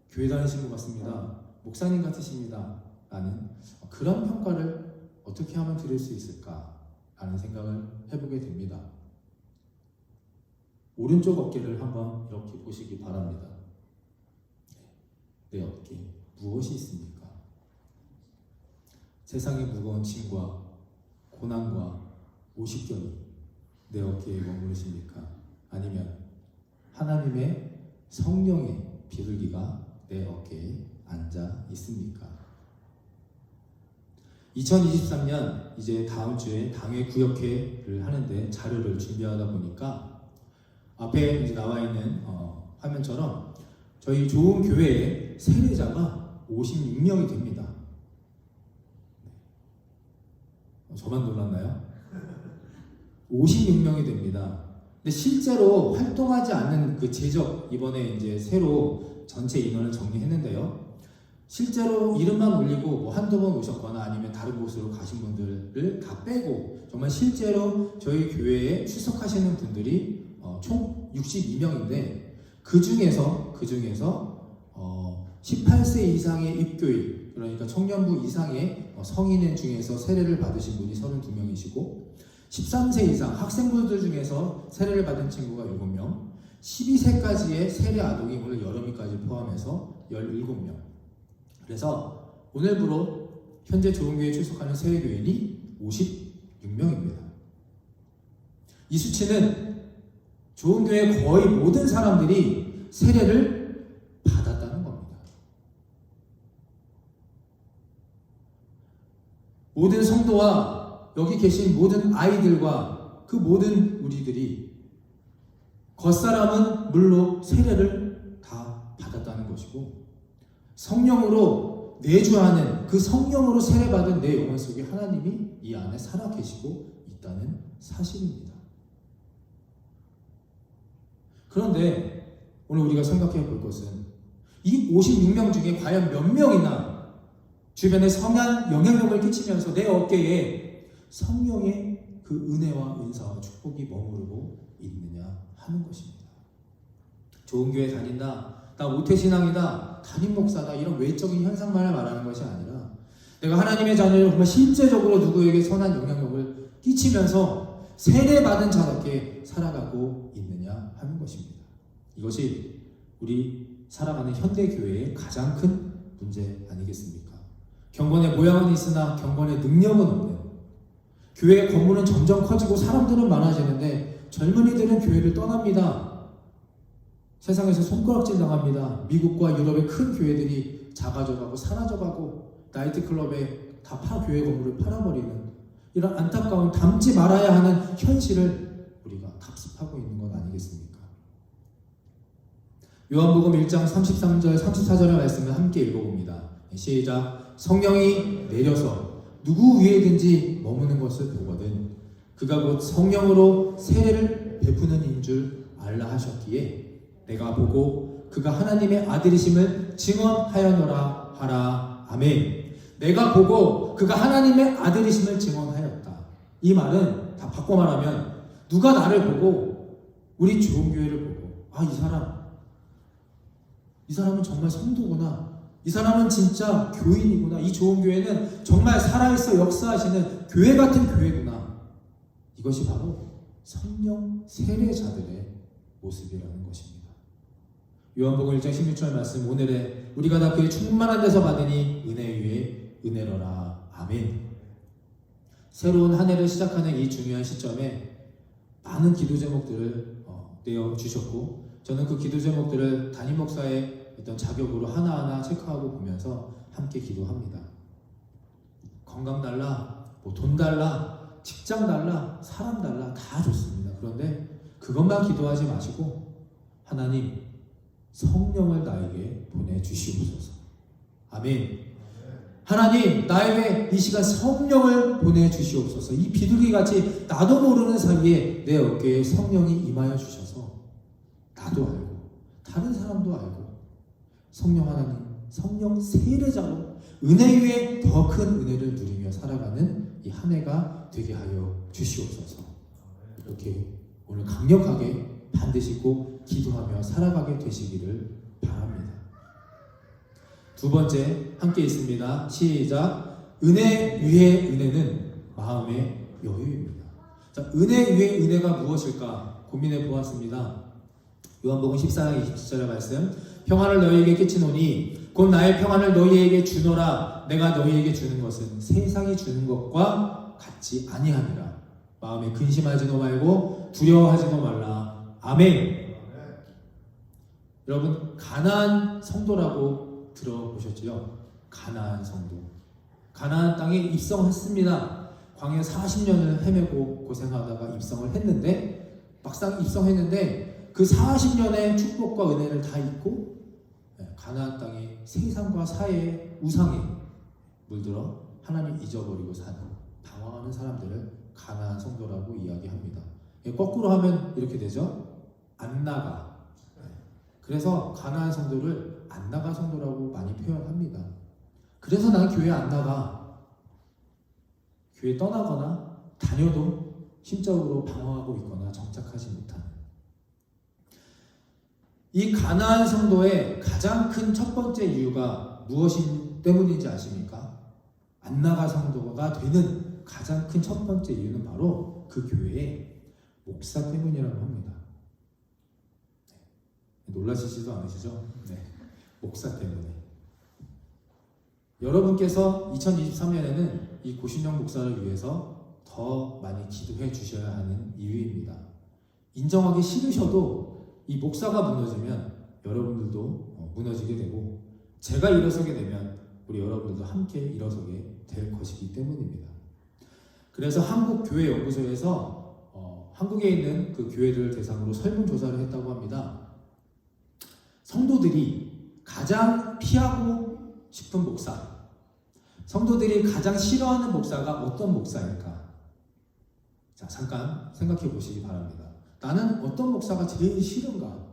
교회 다니시는 것 같습니다, 목사님 같으십니다 라는 그런 평가를 어떻게 하면 드릴 수 있을까 라는 생각을 해보게 됩니다. 오른쪽 어깨를 한번 이렇게 보시기 바랍니다. 내 어깨에 무엇이 있습니까? 세상의 무거운 짐과 고난과 오십견이 내 어깨에 머무르십니까? 아니면 하나님의 성령의 비둘기가 내 어깨에 앉아 있습니까? 2023년 이제 다음 주에 당회 구역회를 하는데 자료를 준비하다 보니까 앞에 이제 나와 있는 화면처럼 저희 좋은 교회의 세례자가 56명이 됩니다. 저만 놀랐나요? 56명이 됩니다. 근데 실제로 활동하지 않는 그 제적 이번에 이제 새로 전체 인원을 정리했는데요. 실제로 이름만 올리고 뭐 한두 번 오셨거나 아니면 다른 곳으로 가신 분들을 다 빼고 정말 실제로 저희 교회에 출석하시는 분들이 총 62명인데 그 중에서 18세 이상의 입교인 그러니까 청년부 이상의 성인 중에서 세례를 받으신 분이 32명이시고 13세 이상 학생분들 중에서 세례를 받은 친구가 7명 12세까지의 세례 아동이 오늘 여름이까지 포함해서 17명 그래서 오늘부로 현재 좋은교회에 출석하는 세례교인이 56명입니다. 이 수치는 좋은교회 거의 모든 사람들이 세례를 받았다는 겁니다. 모든 성도와 여기 계신 모든 아이들과 그 모든 우리들이 겉사람은 물론 세례를 다 받았다는 것이고 성령으로 내주하는 그 성령으로 세례받은 내 영혼 속에 하나님이 이 안에 살아 계시고 있다는 사실입니다. 그런데 오늘 우리가 생각해 볼 것은 이 56명 중에 과연 몇 명이나 주변에 선한 영향력을 끼치면서 내 어깨에 성령의 그 은혜와 은사와 축복이 머무르고 있느냐 하는 것입니다. 좋은 교회 다닌다, 나 모태신앙이다, 담임 목사다 이런 외적인 현상만을 말하는 것이 아니라 내가 하나님의 자녀를 정말 실제적으로 누구에게 선한 영향력을 끼치면서 세례받은 자답게 살아가고 있느냐 하는 것입니다. 이것이 우리 살아가는 현대교회의 가장 큰 문제 아니겠습니까? 경건의 모양은 있으나 경건의 능력은 없는 교회의 건물은 점점 커지고 사람들은 많아지는데 젊은이들은 교회를 떠납니다. 세상에서 손가락질 당합니다. 미국과 유럽의 큰 교회들이 작아져가고 사라져가고 나이트클럽에 다 교회 건물을 팔아버리는 이런 안타까운 담지 말아야 하는 현실을 우리가 답습하고 있는 것 아니겠습니까? 요한복음 1장 33절 34절의 말씀을 함께 읽어봅니다. 시작. 성령이 내려서 누구 위에든지 머무는 것을 보거든 그가 곧 성령으로 세례를 베푸는 인 줄 알라 하셨기에 내가 보고 그가 하나님의 아들이심을 증언하여노라 하라. 아멘. 내가 보고 그가 하나님의 아들이심을 증언하였다. 이 말은 다 바꿔 말하면 누가 나를 보고 우리 좋은 교회를 보고 이 사람은 정말 성도구나. 이 사람은 진짜 교인이구나. 이 좋은 교회는 정말 살아있어 역사하시는 교회 같은 교회구나. 이것이 바로 성령 세례자들의 모습이라는 것입니다. 요한복음 1장 16절 말씀 오늘에 우리가 다 그의 충만한 데서 받으니 은혜 위에 은혜로라. 아멘. 새로운 한 해를 시작하는 이 중요한 시점에 많은 기도 제목들을 내어주셨고 저는 그 기도 제목들을 담임 목사의 어떤 자격으로 하나하나 체크하고 보면서 함께 기도합니다. 건강 달라, 돈 달라, 직장 달라, 사람 달라 다 좋습니다. 그런데 그것만 기도하지 마시고 하나님 성령을 나에게 보내주시옵소서. 아멘. 하나님 나에게 이 시간 성령을 보내주시옵소서. 이 비둘기같이 나도 모르는 사이에 내 어깨에 성령이 임하여 주셔서 나도 알고 다른 사람도 알고 성령 하나님 성령 세례자로 은혜 위에 더 큰 은혜를 누리며 살아가는 이 한 해가 되게 하여 주시옵소서. 이렇게 오늘 강력하게 반드시 꼭 기도하며 살아가게 되시기를 바랍니다. 두 번째 함께 있습니다. 시작. 은혜 위의 은혜는 마음의 여유입니다. 자, 은혜 위의 은혜가 무엇일까 고민해 보았습니다. 요한복음 14장 27절의 말씀. 평안을 너희에게 끼치노니 곧 나의 평안을 너희에게 주노라. 내가 너희에게 주는 것은 세상이 주는 것과 같지 아니하니라. 마음에 근심하지도 말고 두려워하지도 말라. 아멘. 여러분, 가나안 성도라고 들어보셨지요? 가나안 성도. 가나안 땅에 입성했습니다. 광야 40년을 헤매고 고생하다가 입성을 했는데, 막상 입성했는데 그 40년의 축복과 은혜를 다 잊고 가나안 땅에 세상과 사회의 우상에 물들어 하나님 잊어버리고 사는 방황하는 사람들을 가나안 성도라고 이야기합니다. 거꾸로 하면 이렇게 되죠. 안 나가. 그래서 가나안 성도를 안 나가 성도라고 많이 표현합니다. 그래서 난 교회 안 나가. 교회 떠나거나 다녀도 심적으로 방황하고 있거나 정착하지 못하는. 이 가나안 성도의 가장 큰 첫 번째 이유가 무엇이 때문인지 아십니까? 안 나가 성도가 되는 가장 큰 첫 번째 이유는 바로 그 교회의 목사 때문이라고 합니다. 놀라시지도 않으시죠? 네. 목사 때문에. 여러분께서 2023년에는 이 고신영 목사를 위해서 더 많이 기도해 주셔야 하는 이유입니다. 인정하기 싫으셔도 이 목사가 무너지면 여러분들도 무너지게 되고, 제가 일어서게 되면 우리 여러분들도 함께 일어서게 될 것이기 때문입니다. 그래서 한국교회연구소에서 한국에 있는 그 교회들을 대상으로 설문조사를 했다고 합니다. 성도들이 가장 피하고 싶은 목사, 성도들이 가장 싫어하는 목사가 어떤 목사일까? 자, 잠깐 생각해 보시기 바랍니다. 나는 어떤 목사가 제일 싫은가?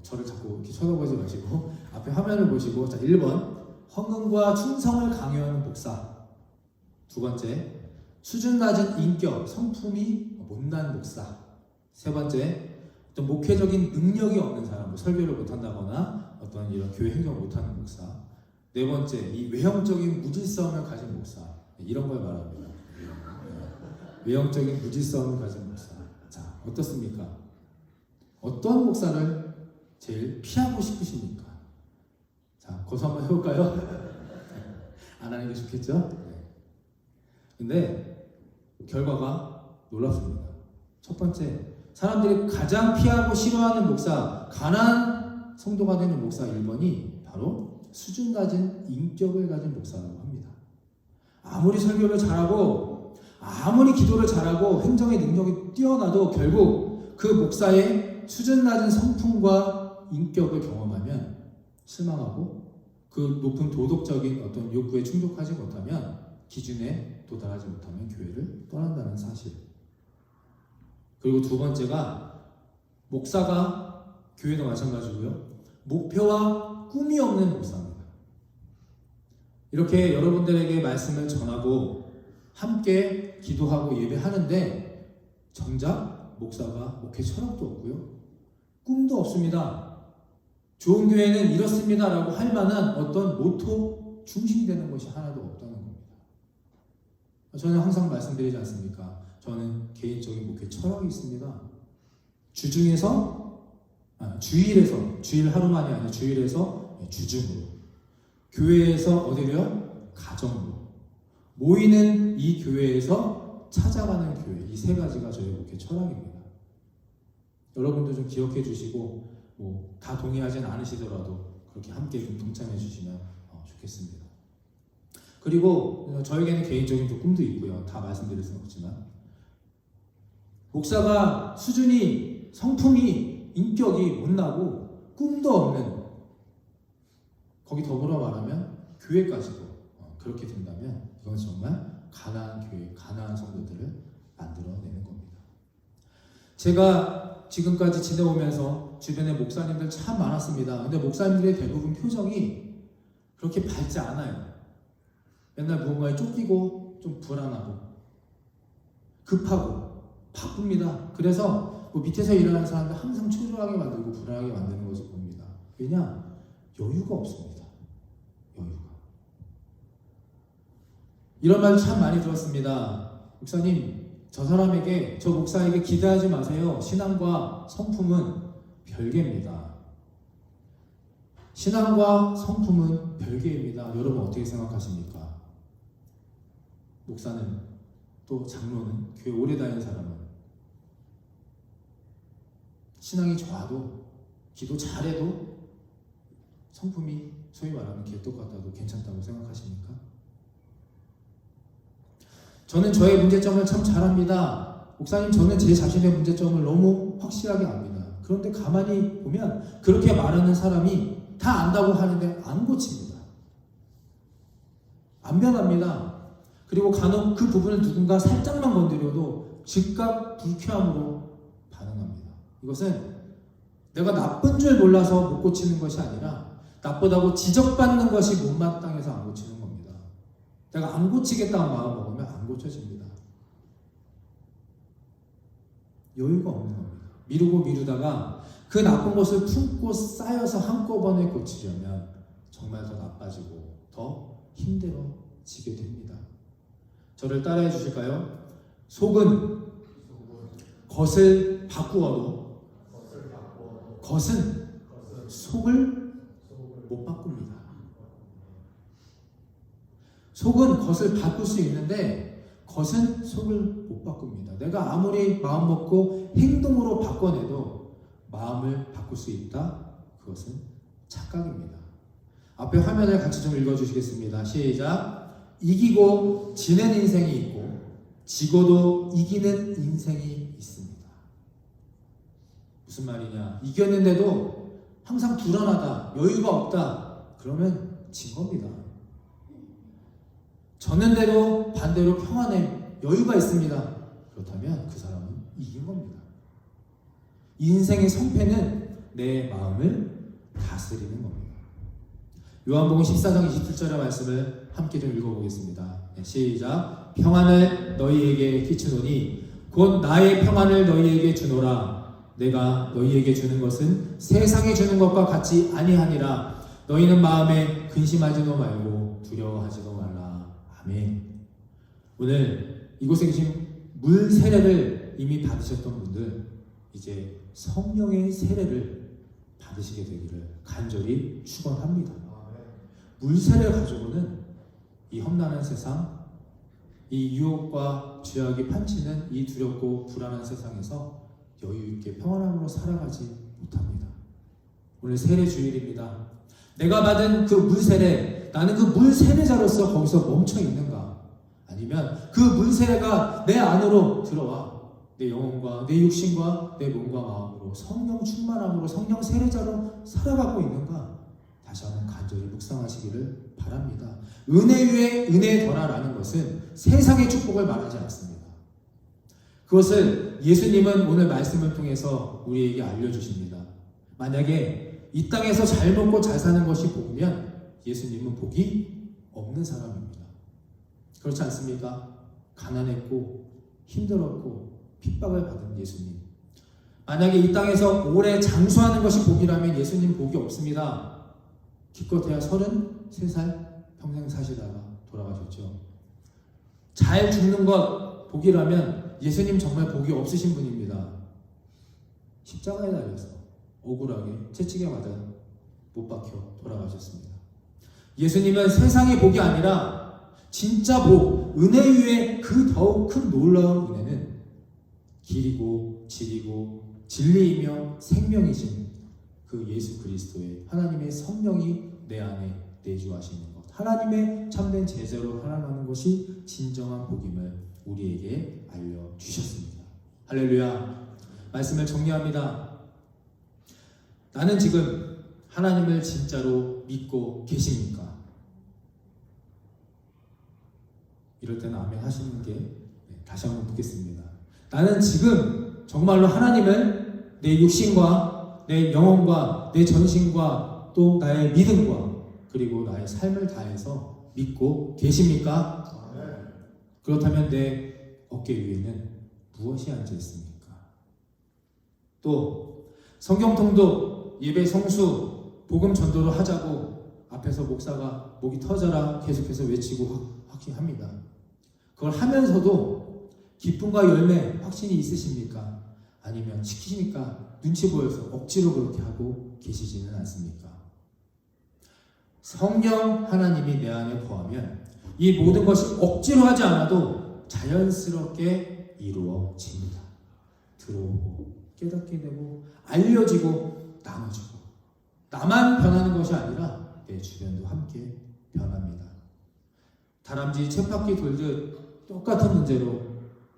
저를 자꾸 이렇게 쳐다보지 마시고 앞에 화면을 보시고, 자, 1번 헌금과 충성을 강요하는 목사. 2번째, 수준 낮은 인격, 성품이 못난 목사. 3번째, 어떤 목회적인 능력이 없는 사람, 설교를 못한다거나 어떤 이런 교회 행정을 못하는 목사. 4번째, 이 외형적인 무질서함을 가진 목사. 이런 걸 말합니다. 외형적인 무질서함을 가진 목사. 자, 어떻습니까? 어떤 목사를 제일 피하고 싶으십니까? 자, 거기서 한번 해볼까요? 안 하는 게 좋겠죠? 근데 결과가 놀랍습니다. 첫 번째, 사람들이 가장 피하고 싫어하는 목사, 가난한 성도가 되는 목사 1번이 바로 수준 낮은 인격을 가진 목사라고 합니다. 아무리 설교를 잘하고 아무리 기도를 잘하고 행정의 능력이 뛰어나도 결국 그 목사의 수준 낮은 성품과 인격을 경험하면 실망하고, 그 높은 도덕적인 어떤 욕구에 충족하지 못하면, 기준에 도달하지 못하면 교회를 떠난다는 사실. 그리고 2번째가 목사가, 교회도 마찬가지고요, 목표와 꿈이 없는 목사입니다. 이렇게 여러분들에게 말씀을 전하고 함께 기도하고 예배하는데 정작 목사가 목회 철학도 없고요, 꿈도 없습니다. 좋은 교회는 이렇습니다 라고 할 만한 어떤 모토, 중심되는 것이 하나도 없다는 겁니다. 저는 항상 말씀드리지 않습니까? 저는 개인적인 목회 철학이 있습니다. 주중에서, 주일에서, 주일 하루만이 아니라 주일에서 주중으로, 교회에서 어디로요? 가정으로, 모이는 이 교회에서 찾아가는 교회, 이 3가지가 저희 목회 철학입니다. 여러분도 좀 기억해 주시고, 다 동의하진 않으시더라도 그렇게 함께 좀 동참해 주시면 좋겠습니다. 그리고 저에게는 개인적인 또 꿈도 있고요. 다 말씀드릴 수는 없지만, 목사가 수준이, 성품이, 인격이 못나고 꿈도 없는, 거기 더불어 말하면 교회까지도 그렇게 된다면 이건 정말 가난한 교회, 가난한 성도들을 만들어내는 겁니다. 제가 지금까지 지내오면서 주변에 목사님들 참 많았습니다. 근데 목사님들의 대부분 표정이 그렇게 밝지 않아요. 맨날 무언가에 쫓기고 좀 불안하고 급하고 바쁩니다. 그래서 밑에서 일하는 사람들 항상 초조하게 만들고 불안하게 만드는 것을 봅니다. 왜냐? 여유가 없습니다. 여유가. 이런 말 참 많이 들었습니다. 목사님, 저 사람에게, 저 목사에게 기대하지 마세요. 신앙과 성품은 별개입니다. 신앙과 성품은 별개입니다. 여러분 어떻게 생각하십니까? 목사는 또 장로는 교회 오래 다니는 사람은 신앙이 좋아도 기도 잘해도 성품이 소위 말하는 개떡 같아도 괜찮다고 생각하십니까? 저는 저의 문제점을 참 잘합니다. 목사님, 저는 제 자신의 문제점을 너무 확실하게 압니다. 그런데 가만히 보면 그렇게 말하는 사람이 다 안다고 하는데 안 고칩니다. 안 변합니다. 그리고 간혹 그 부분을 누군가 살짝만 건드려도 즉각 불쾌함으로 반응합니다. 이것은 내가 나쁜 줄 몰라서 못 고치는 것이 아니라 나쁘다고 지적받는 것이 못마땅해서 안 고치는 겁니다. 내가 안 고치겠다는 마음 먹으면 안 고쳐집니다. 여유가 없는 겁니다. 미루고 미루다가 그 나쁜 것을 품고 쌓여서 한꺼번에 고치려면 정말 더 나빠지고 더 힘들어지게 됩니다. 저를 따라해 주실까요? 속은 겉을 바꾸어도 겉은 속을 못 바꿉니다. 속은 겉을 바꿀 수 있는데 겉은 속을 못 바꿉니다. 내가 아무리 마음 먹고 행동으로 바꿔내도 마음을 바꿀 수 있다? 그것은 착각입니다. 앞에 화면을 같이 좀 읽어주시겠습니다. 시작. 이기고 지는 인생이 있고 지고도 이기는 인생이 있습니다. 무슨 말이냐? 이겼는데도 항상 불안하다, 여유가 없다, 그러면 진 겁니다. 졌는데도 반대로 평안해, 여유가 있습니다. 그렇다면 그 사람은 이긴 겁니다. 인생의 성패는 내 마음을 다스리는 겁니다. 요한복음 14장 27절의 말씀을 함께 좀 읽어보겠습니다. 네, 시작. 평안을 너희에게 끼치노니 곧 나의 평안을 너희에게 주노라. 내가 너희에게 주는 것은 세상에 주는 것과 같이 아니하니라. 너희는 마음에 근심하지도 말고 두려워하지도 말라. 아멘. 오늘 이곳에 계신 물 세례를 이미 받으셨던 분들 이제 성령의 세례를 받으시게 되기를 간절히 축원합니다. 물 세례 가지고는 이 험난한 세상, 이 유혹과 죄악이 판치는 이 두렵고 불안한 세상에서 여유 있게 평안함으로 살아가지 못합니다. 오늘 세례 주일입니다. 내가 받은 그 물 세례, 나는 그 물 세례자로서 거기서 멈춰 있는가? 아니면 그 물 세례가 내 안으로 들어와 내 영혼과 내 육신과 내 몸과 마음으로 성령 충만함으로 성령 세례자로 살아가고 있는가? 다시 한번 간절히 묵상하시기를 바랍니다. 은혜 위에 은혜 더라라는 것은 세상의 축복을 말하지 않습니다. 그것을 예수님은 오늘 말씀을 통해서 우리에게 알려주십니다. 만약에 이 땅에서 잘 먹고 잘 사는 것이 복이면 예수님은 복이 없는 사람입니다. 그렇지 않습니까? 가난했고 힘들었고 핍박을 받은 예수님. 만약에 이 땅에서 오래 장수하는 것이 복이라면 예수님 복이 없습니다. 기껏해야 33살 평생 사시다가 돌아가셨죠. 잘 죽는 것 복이라면 예수님 정말 복이 없으신 분입니다. 십자가에 달려서 억울하게 채찍에 맞아 못 박혀 돌아가셨습니다. 예수님은 세상의 복이 아니라 진짜 복, 은혜 위에 그 더욱 큰 놀라운 은혜는 길이고 질이고 진리이며 생명이신 그 예수 그리스도의 하나님의 성령이 내 안에 내주하시는 것, 하나님의 참된 제자로 살아가는 것이 진정한 복임을 우리에게 알려주셨습니다. 할렐루야. 말씀을 정리합니다. 나는 지금 하나님을 진짜로 믿고 계십니까? 이럴 때는 아멘 하시는 게 다시 한번 묻겠습니다. 나는 지금 정말로 하나님을 내 육신과 내 영혼과 내 전신과 또 나의 믿음과 그리고 나의 삶을 다해서 믿고 계십니까? 그렇다면 내 어깨 위에는 무엇이 앉아 있습니까? 또 성경 통독, 예배 성수, 복음 전도를 하자고 앞에서 목사가 목이 터져라 계속해서 외치고 확신합니다. 그걸 하면서도 기쁨과 열매, 확신이 있으십니까? 아니면 시키니까 눈치 보여서 억지로 그렇게 하고 계시지는 않습니까? 성령 하나님이 내 안에 거하면 이 모든 것이 억지로 하지 않아도 자연스럽게 이루어집니다. 들어오고 깨닫게 되고 알려지고 나눠지고 나만 변하는 것이 아니라 내 주변도 함께 변합니다. 다람쥐 쳇바퀴 돌듯 똑같은 문제로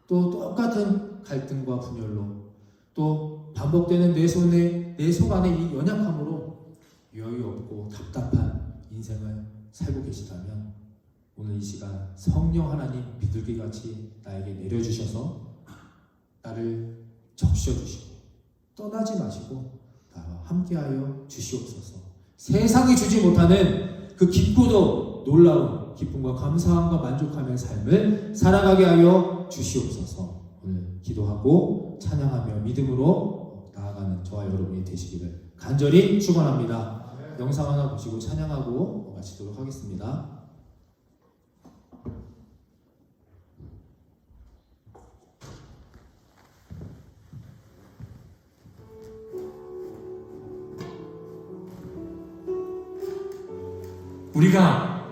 또 똑같은 갈등과 분열로 또 반복되는 내 속 안의 이 연약함으로 여유 없고 답답한 인생을 살고 계시다면 오늘 이 시간 성령 하나님 비둘기같이 나에게 내려주셔서 나를 적셔주시고 떠나지 마시고 나와 함께하여 주시옵소서. 세상이 주지 못하는 그 기쁘도 놀라운 기쁨과 감사함과 만족함의 삶을 살아가게 하여 주시옵소서. 오늘 기도하고 찬양하며 믿음으로 나아가는 저와 여러분이 되시기를 간절히 축원합니다. 영상 하나 보시고 찬양하고 마치도록 하겠습니다. 우리가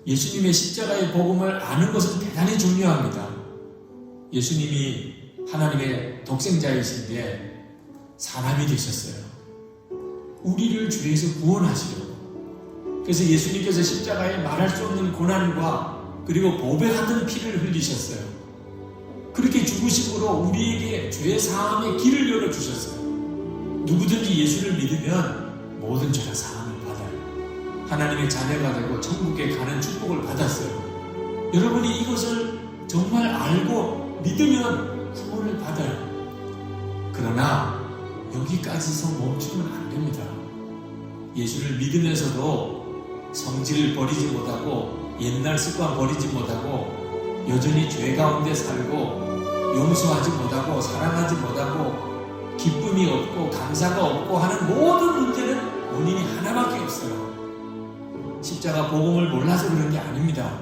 예수님의 십자가의 복음을 아는 것은 대단히 중요합니다. 예수님이 하나님의 독생자이신데 사람이 되셨어요. 우리를 죄에서 구원하시려고. 그래서 예수님께서 십자가에 말할 수 없는 고난과 그리고 보배 같은 피를 흘리셨어요. 그렇게 죽으심으로 우리에게 죄 사함의 길을 열어주셨어요. 누구든지 예수를 믿으면 모든 죄가 사함을 받아요. 하나님의 자녀가 되고 천국에 가는 축복을 받았어요. 여러분이 이것을 정말 알고 믿으면 구원을 받아요. 그러나 여기까지서 멈추면 안 됩니다. 예수를 믿으면서도 성질을 버리지 못하고 옛날 습관 버리지 못하고 여전히 죄 가운데 살고 용서하지 못하고 사랑하지 못하고 기쁨이 없고 감사가 없고 하는 모든 문제는 원인이 하나밖에 없어요. 십자가 복음을 몰라서 그런 게 아닙니다.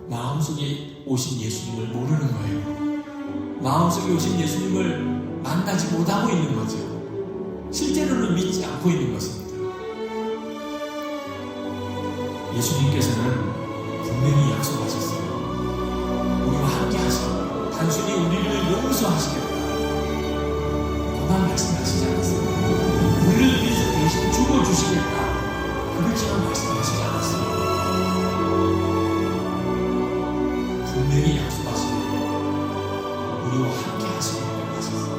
마음속에 오신 예수님을 모르는 거예요. 마음속에 오신 예수님을 만나지 못하고 있는 거죠. 실제로는 믿지 않고 있는 것입니다. 예수님께서는 분명히 약속하셨어요. 우리와 함께 하시고 단순히 우리를 용서하시겠다. 그만 말씀하시지 않았어요. 우리를 위해서 대신 죽어주시겠다. 그렇게만 말씀하시지 않았어요. 분명히 약속하시고 우리와 함께 하시겠다고 하셨어요.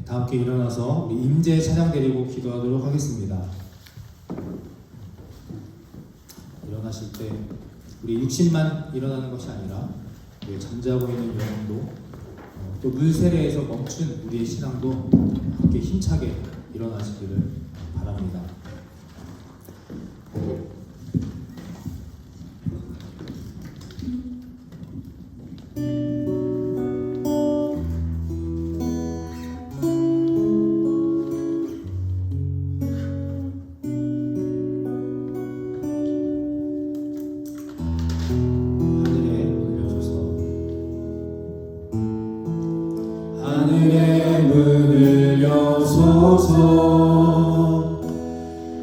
다 함께 일어나서 우리 임재 찬양 드리고 기도하도록 하겠습니다. 일어나실 때 우리 육신만 일어나는 것이 아니라 우리 잠자고 있는 영혼도 또 물세례에서 멈춘 우리의 신앙도 함께 힘차게 일어나시기를 바랍니다. 하늘의 문을 여소서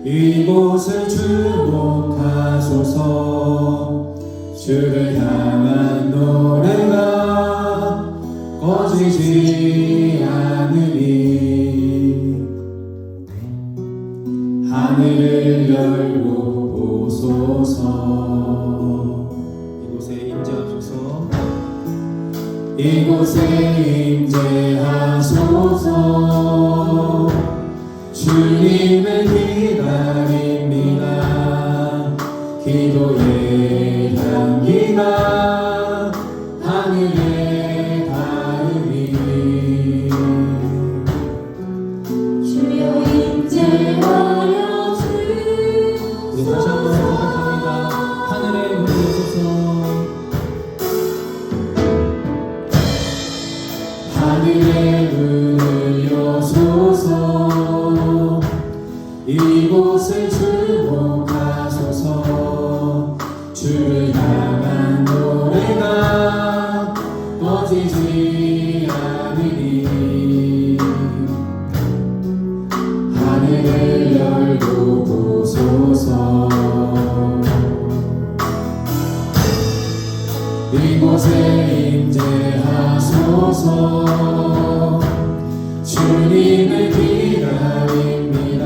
이곳을 주목하소서 주를 향한 노래가 꺼지지 않으니 하늘을 열고 보소서 이곳에 임재하소서 이곳에 임재하소서 주님을 기다립니다. 기도의 향기가 하늘에 닿으니 주여 임재하여 주 주를 향한 노래가 꺼지지 않으니 하늘을 열고 보소서. 이곳에 임재하소서. 주님을 기다립니다.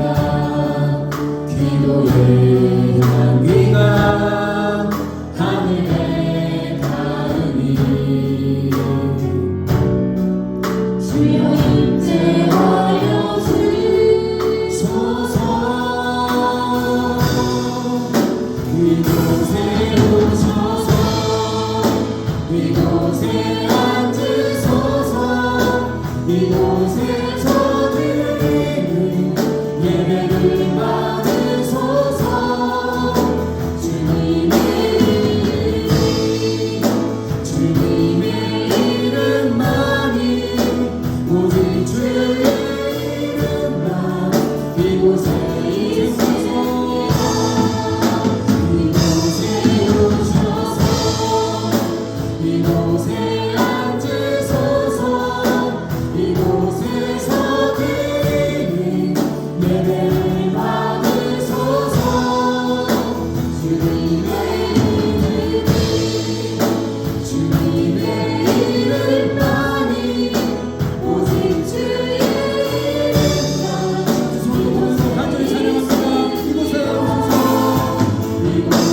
기도의 향기가 하늘에 닿으니 주여 임재하여 주소서. 이곳에 오셔서 이곳에 앉으소서. 이곳에서 드리는 예배를 받으소서. 주님의 이름만이 오직 주의 이름만 이곳에 있소서. 이곳에 오셔서 이곳에 앉으소서. 이곳에서 드리는 예배를 받으소서. 주님의 이름만이 오직 주의 이름만 이곳에 간절히 찬양합니다. 이곳에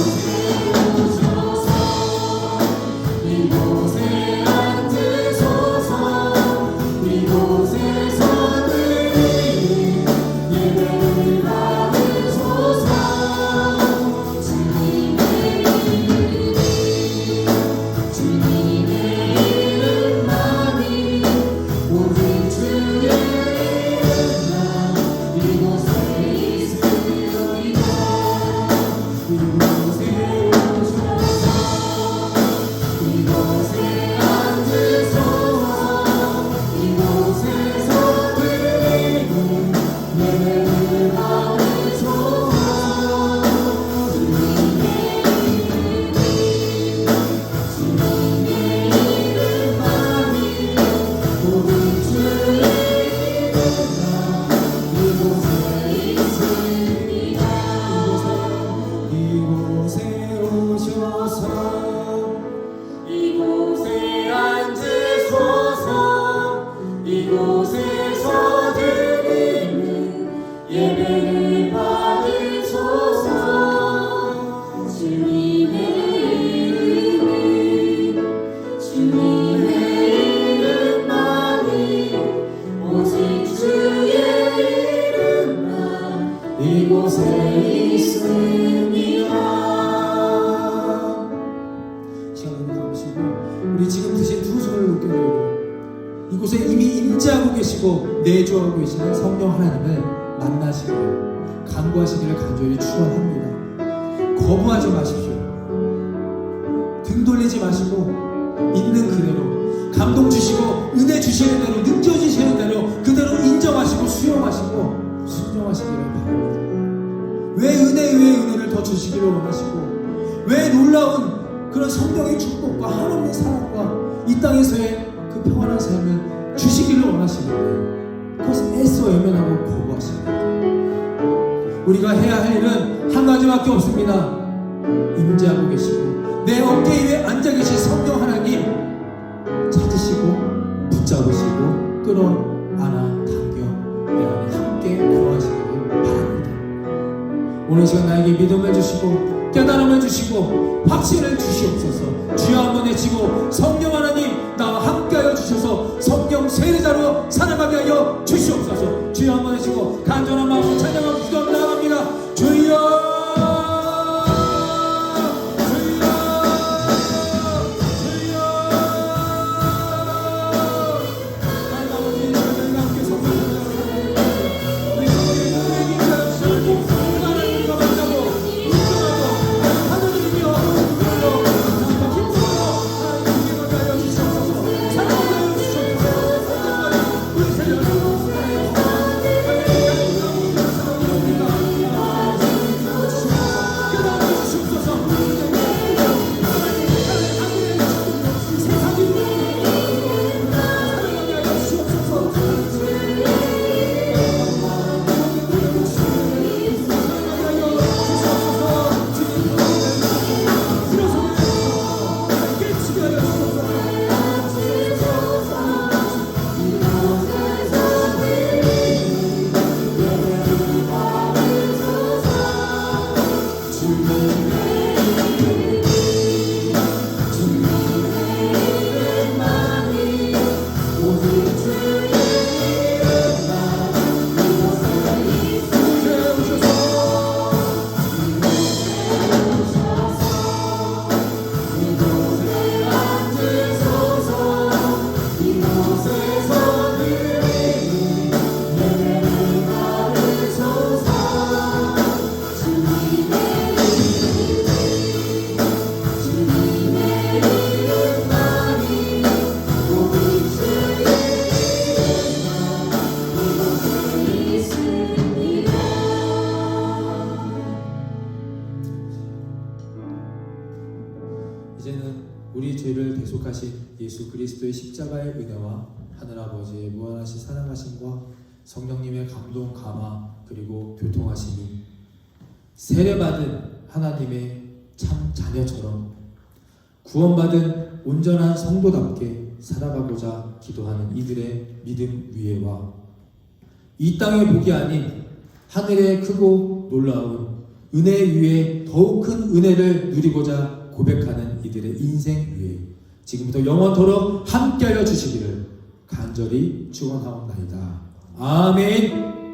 오셔서 이곳에 앉으소서. 이곳에서 드리는 예배를 받으소서. 주님의 이름만이 오직 주의 이름만 이곳에 있으리라. 이곳에 오셔서 이곳에 앉으소서. 이곳에서 드리는 예배를 받으소서. 주님의 이름만이 오직 주의 이름만 이곳에 있으리라. 이곳에 오셔서 이곳에 앉으소서. 이곳에서 드리는 예배를 받으소서. 주님의 이름만이 오직 주의 이름만 이곳에 있습니다. 시간을 감으시고 우리 지금 드신 두 손을 높게 들고 이곳에 이미 임재하고 계시고 내주하고 계시는 성령 하나님을 만나시기를 간구하시기를 간절히 축원합니다. 거부하지 마십시오. 등 돌리지 마시고 있는 그대로 감동 주시고 은혜 주시는 대로 느껴지시는 대로 그대로 인정하시고 수용하시고 순종하시기를 바랍니다. 왜 은혜를 더 주시기를 원하시고 왜 놀라운 그런 성령의 축복과 하나님의 사랑과 이 땅에서의 그 평안한 삶을 주시기를 원하시는데 그것을 애써 외면하고 거부하십니다. 우리가 해야 할 일은 한 가지밖에 없습니다. 임재하고 계시고 내 어깨 위에 앉아 계신 성령 하나님 찾으시고 붙잡으시고 끌어안아 당겨 내 안에 함께 거하시기를 바랍니다. 오늘 시간 나에게 믿음을 주시고 깨달음을 주시고 확신을 주시옵소서. 주여 한번 외치고 성령 하나님 나와 함께하여 주셔서 성령 세례자로 살아가게 하여 주시옵소서. 주여 한번 외치고 간절한 마음으로 찬양하고 기도하며 나아갑니다. 주여 이제는 우리 죄를 대속하신 예수 그리스도의 십자가의 은혜와 하늘아버지의 무한하신 사랑하심과 성령님의 감동 감화 그리고 교통하심이 세례받은 하나님의 참 자녀처럼 구원받은 온전한 성도답게 살아가고자 기도하는 이들의 믿음 위에와 이 땅의 복이 아닌 하늘의 크고 놀라운 은혜 위에 더욱 큰 은혜를 누리고자 고백하는 이들의 인생 위에 지금부터 영원토록 함께하여 주시기를 간절히 축원하옵나이다. 아멘.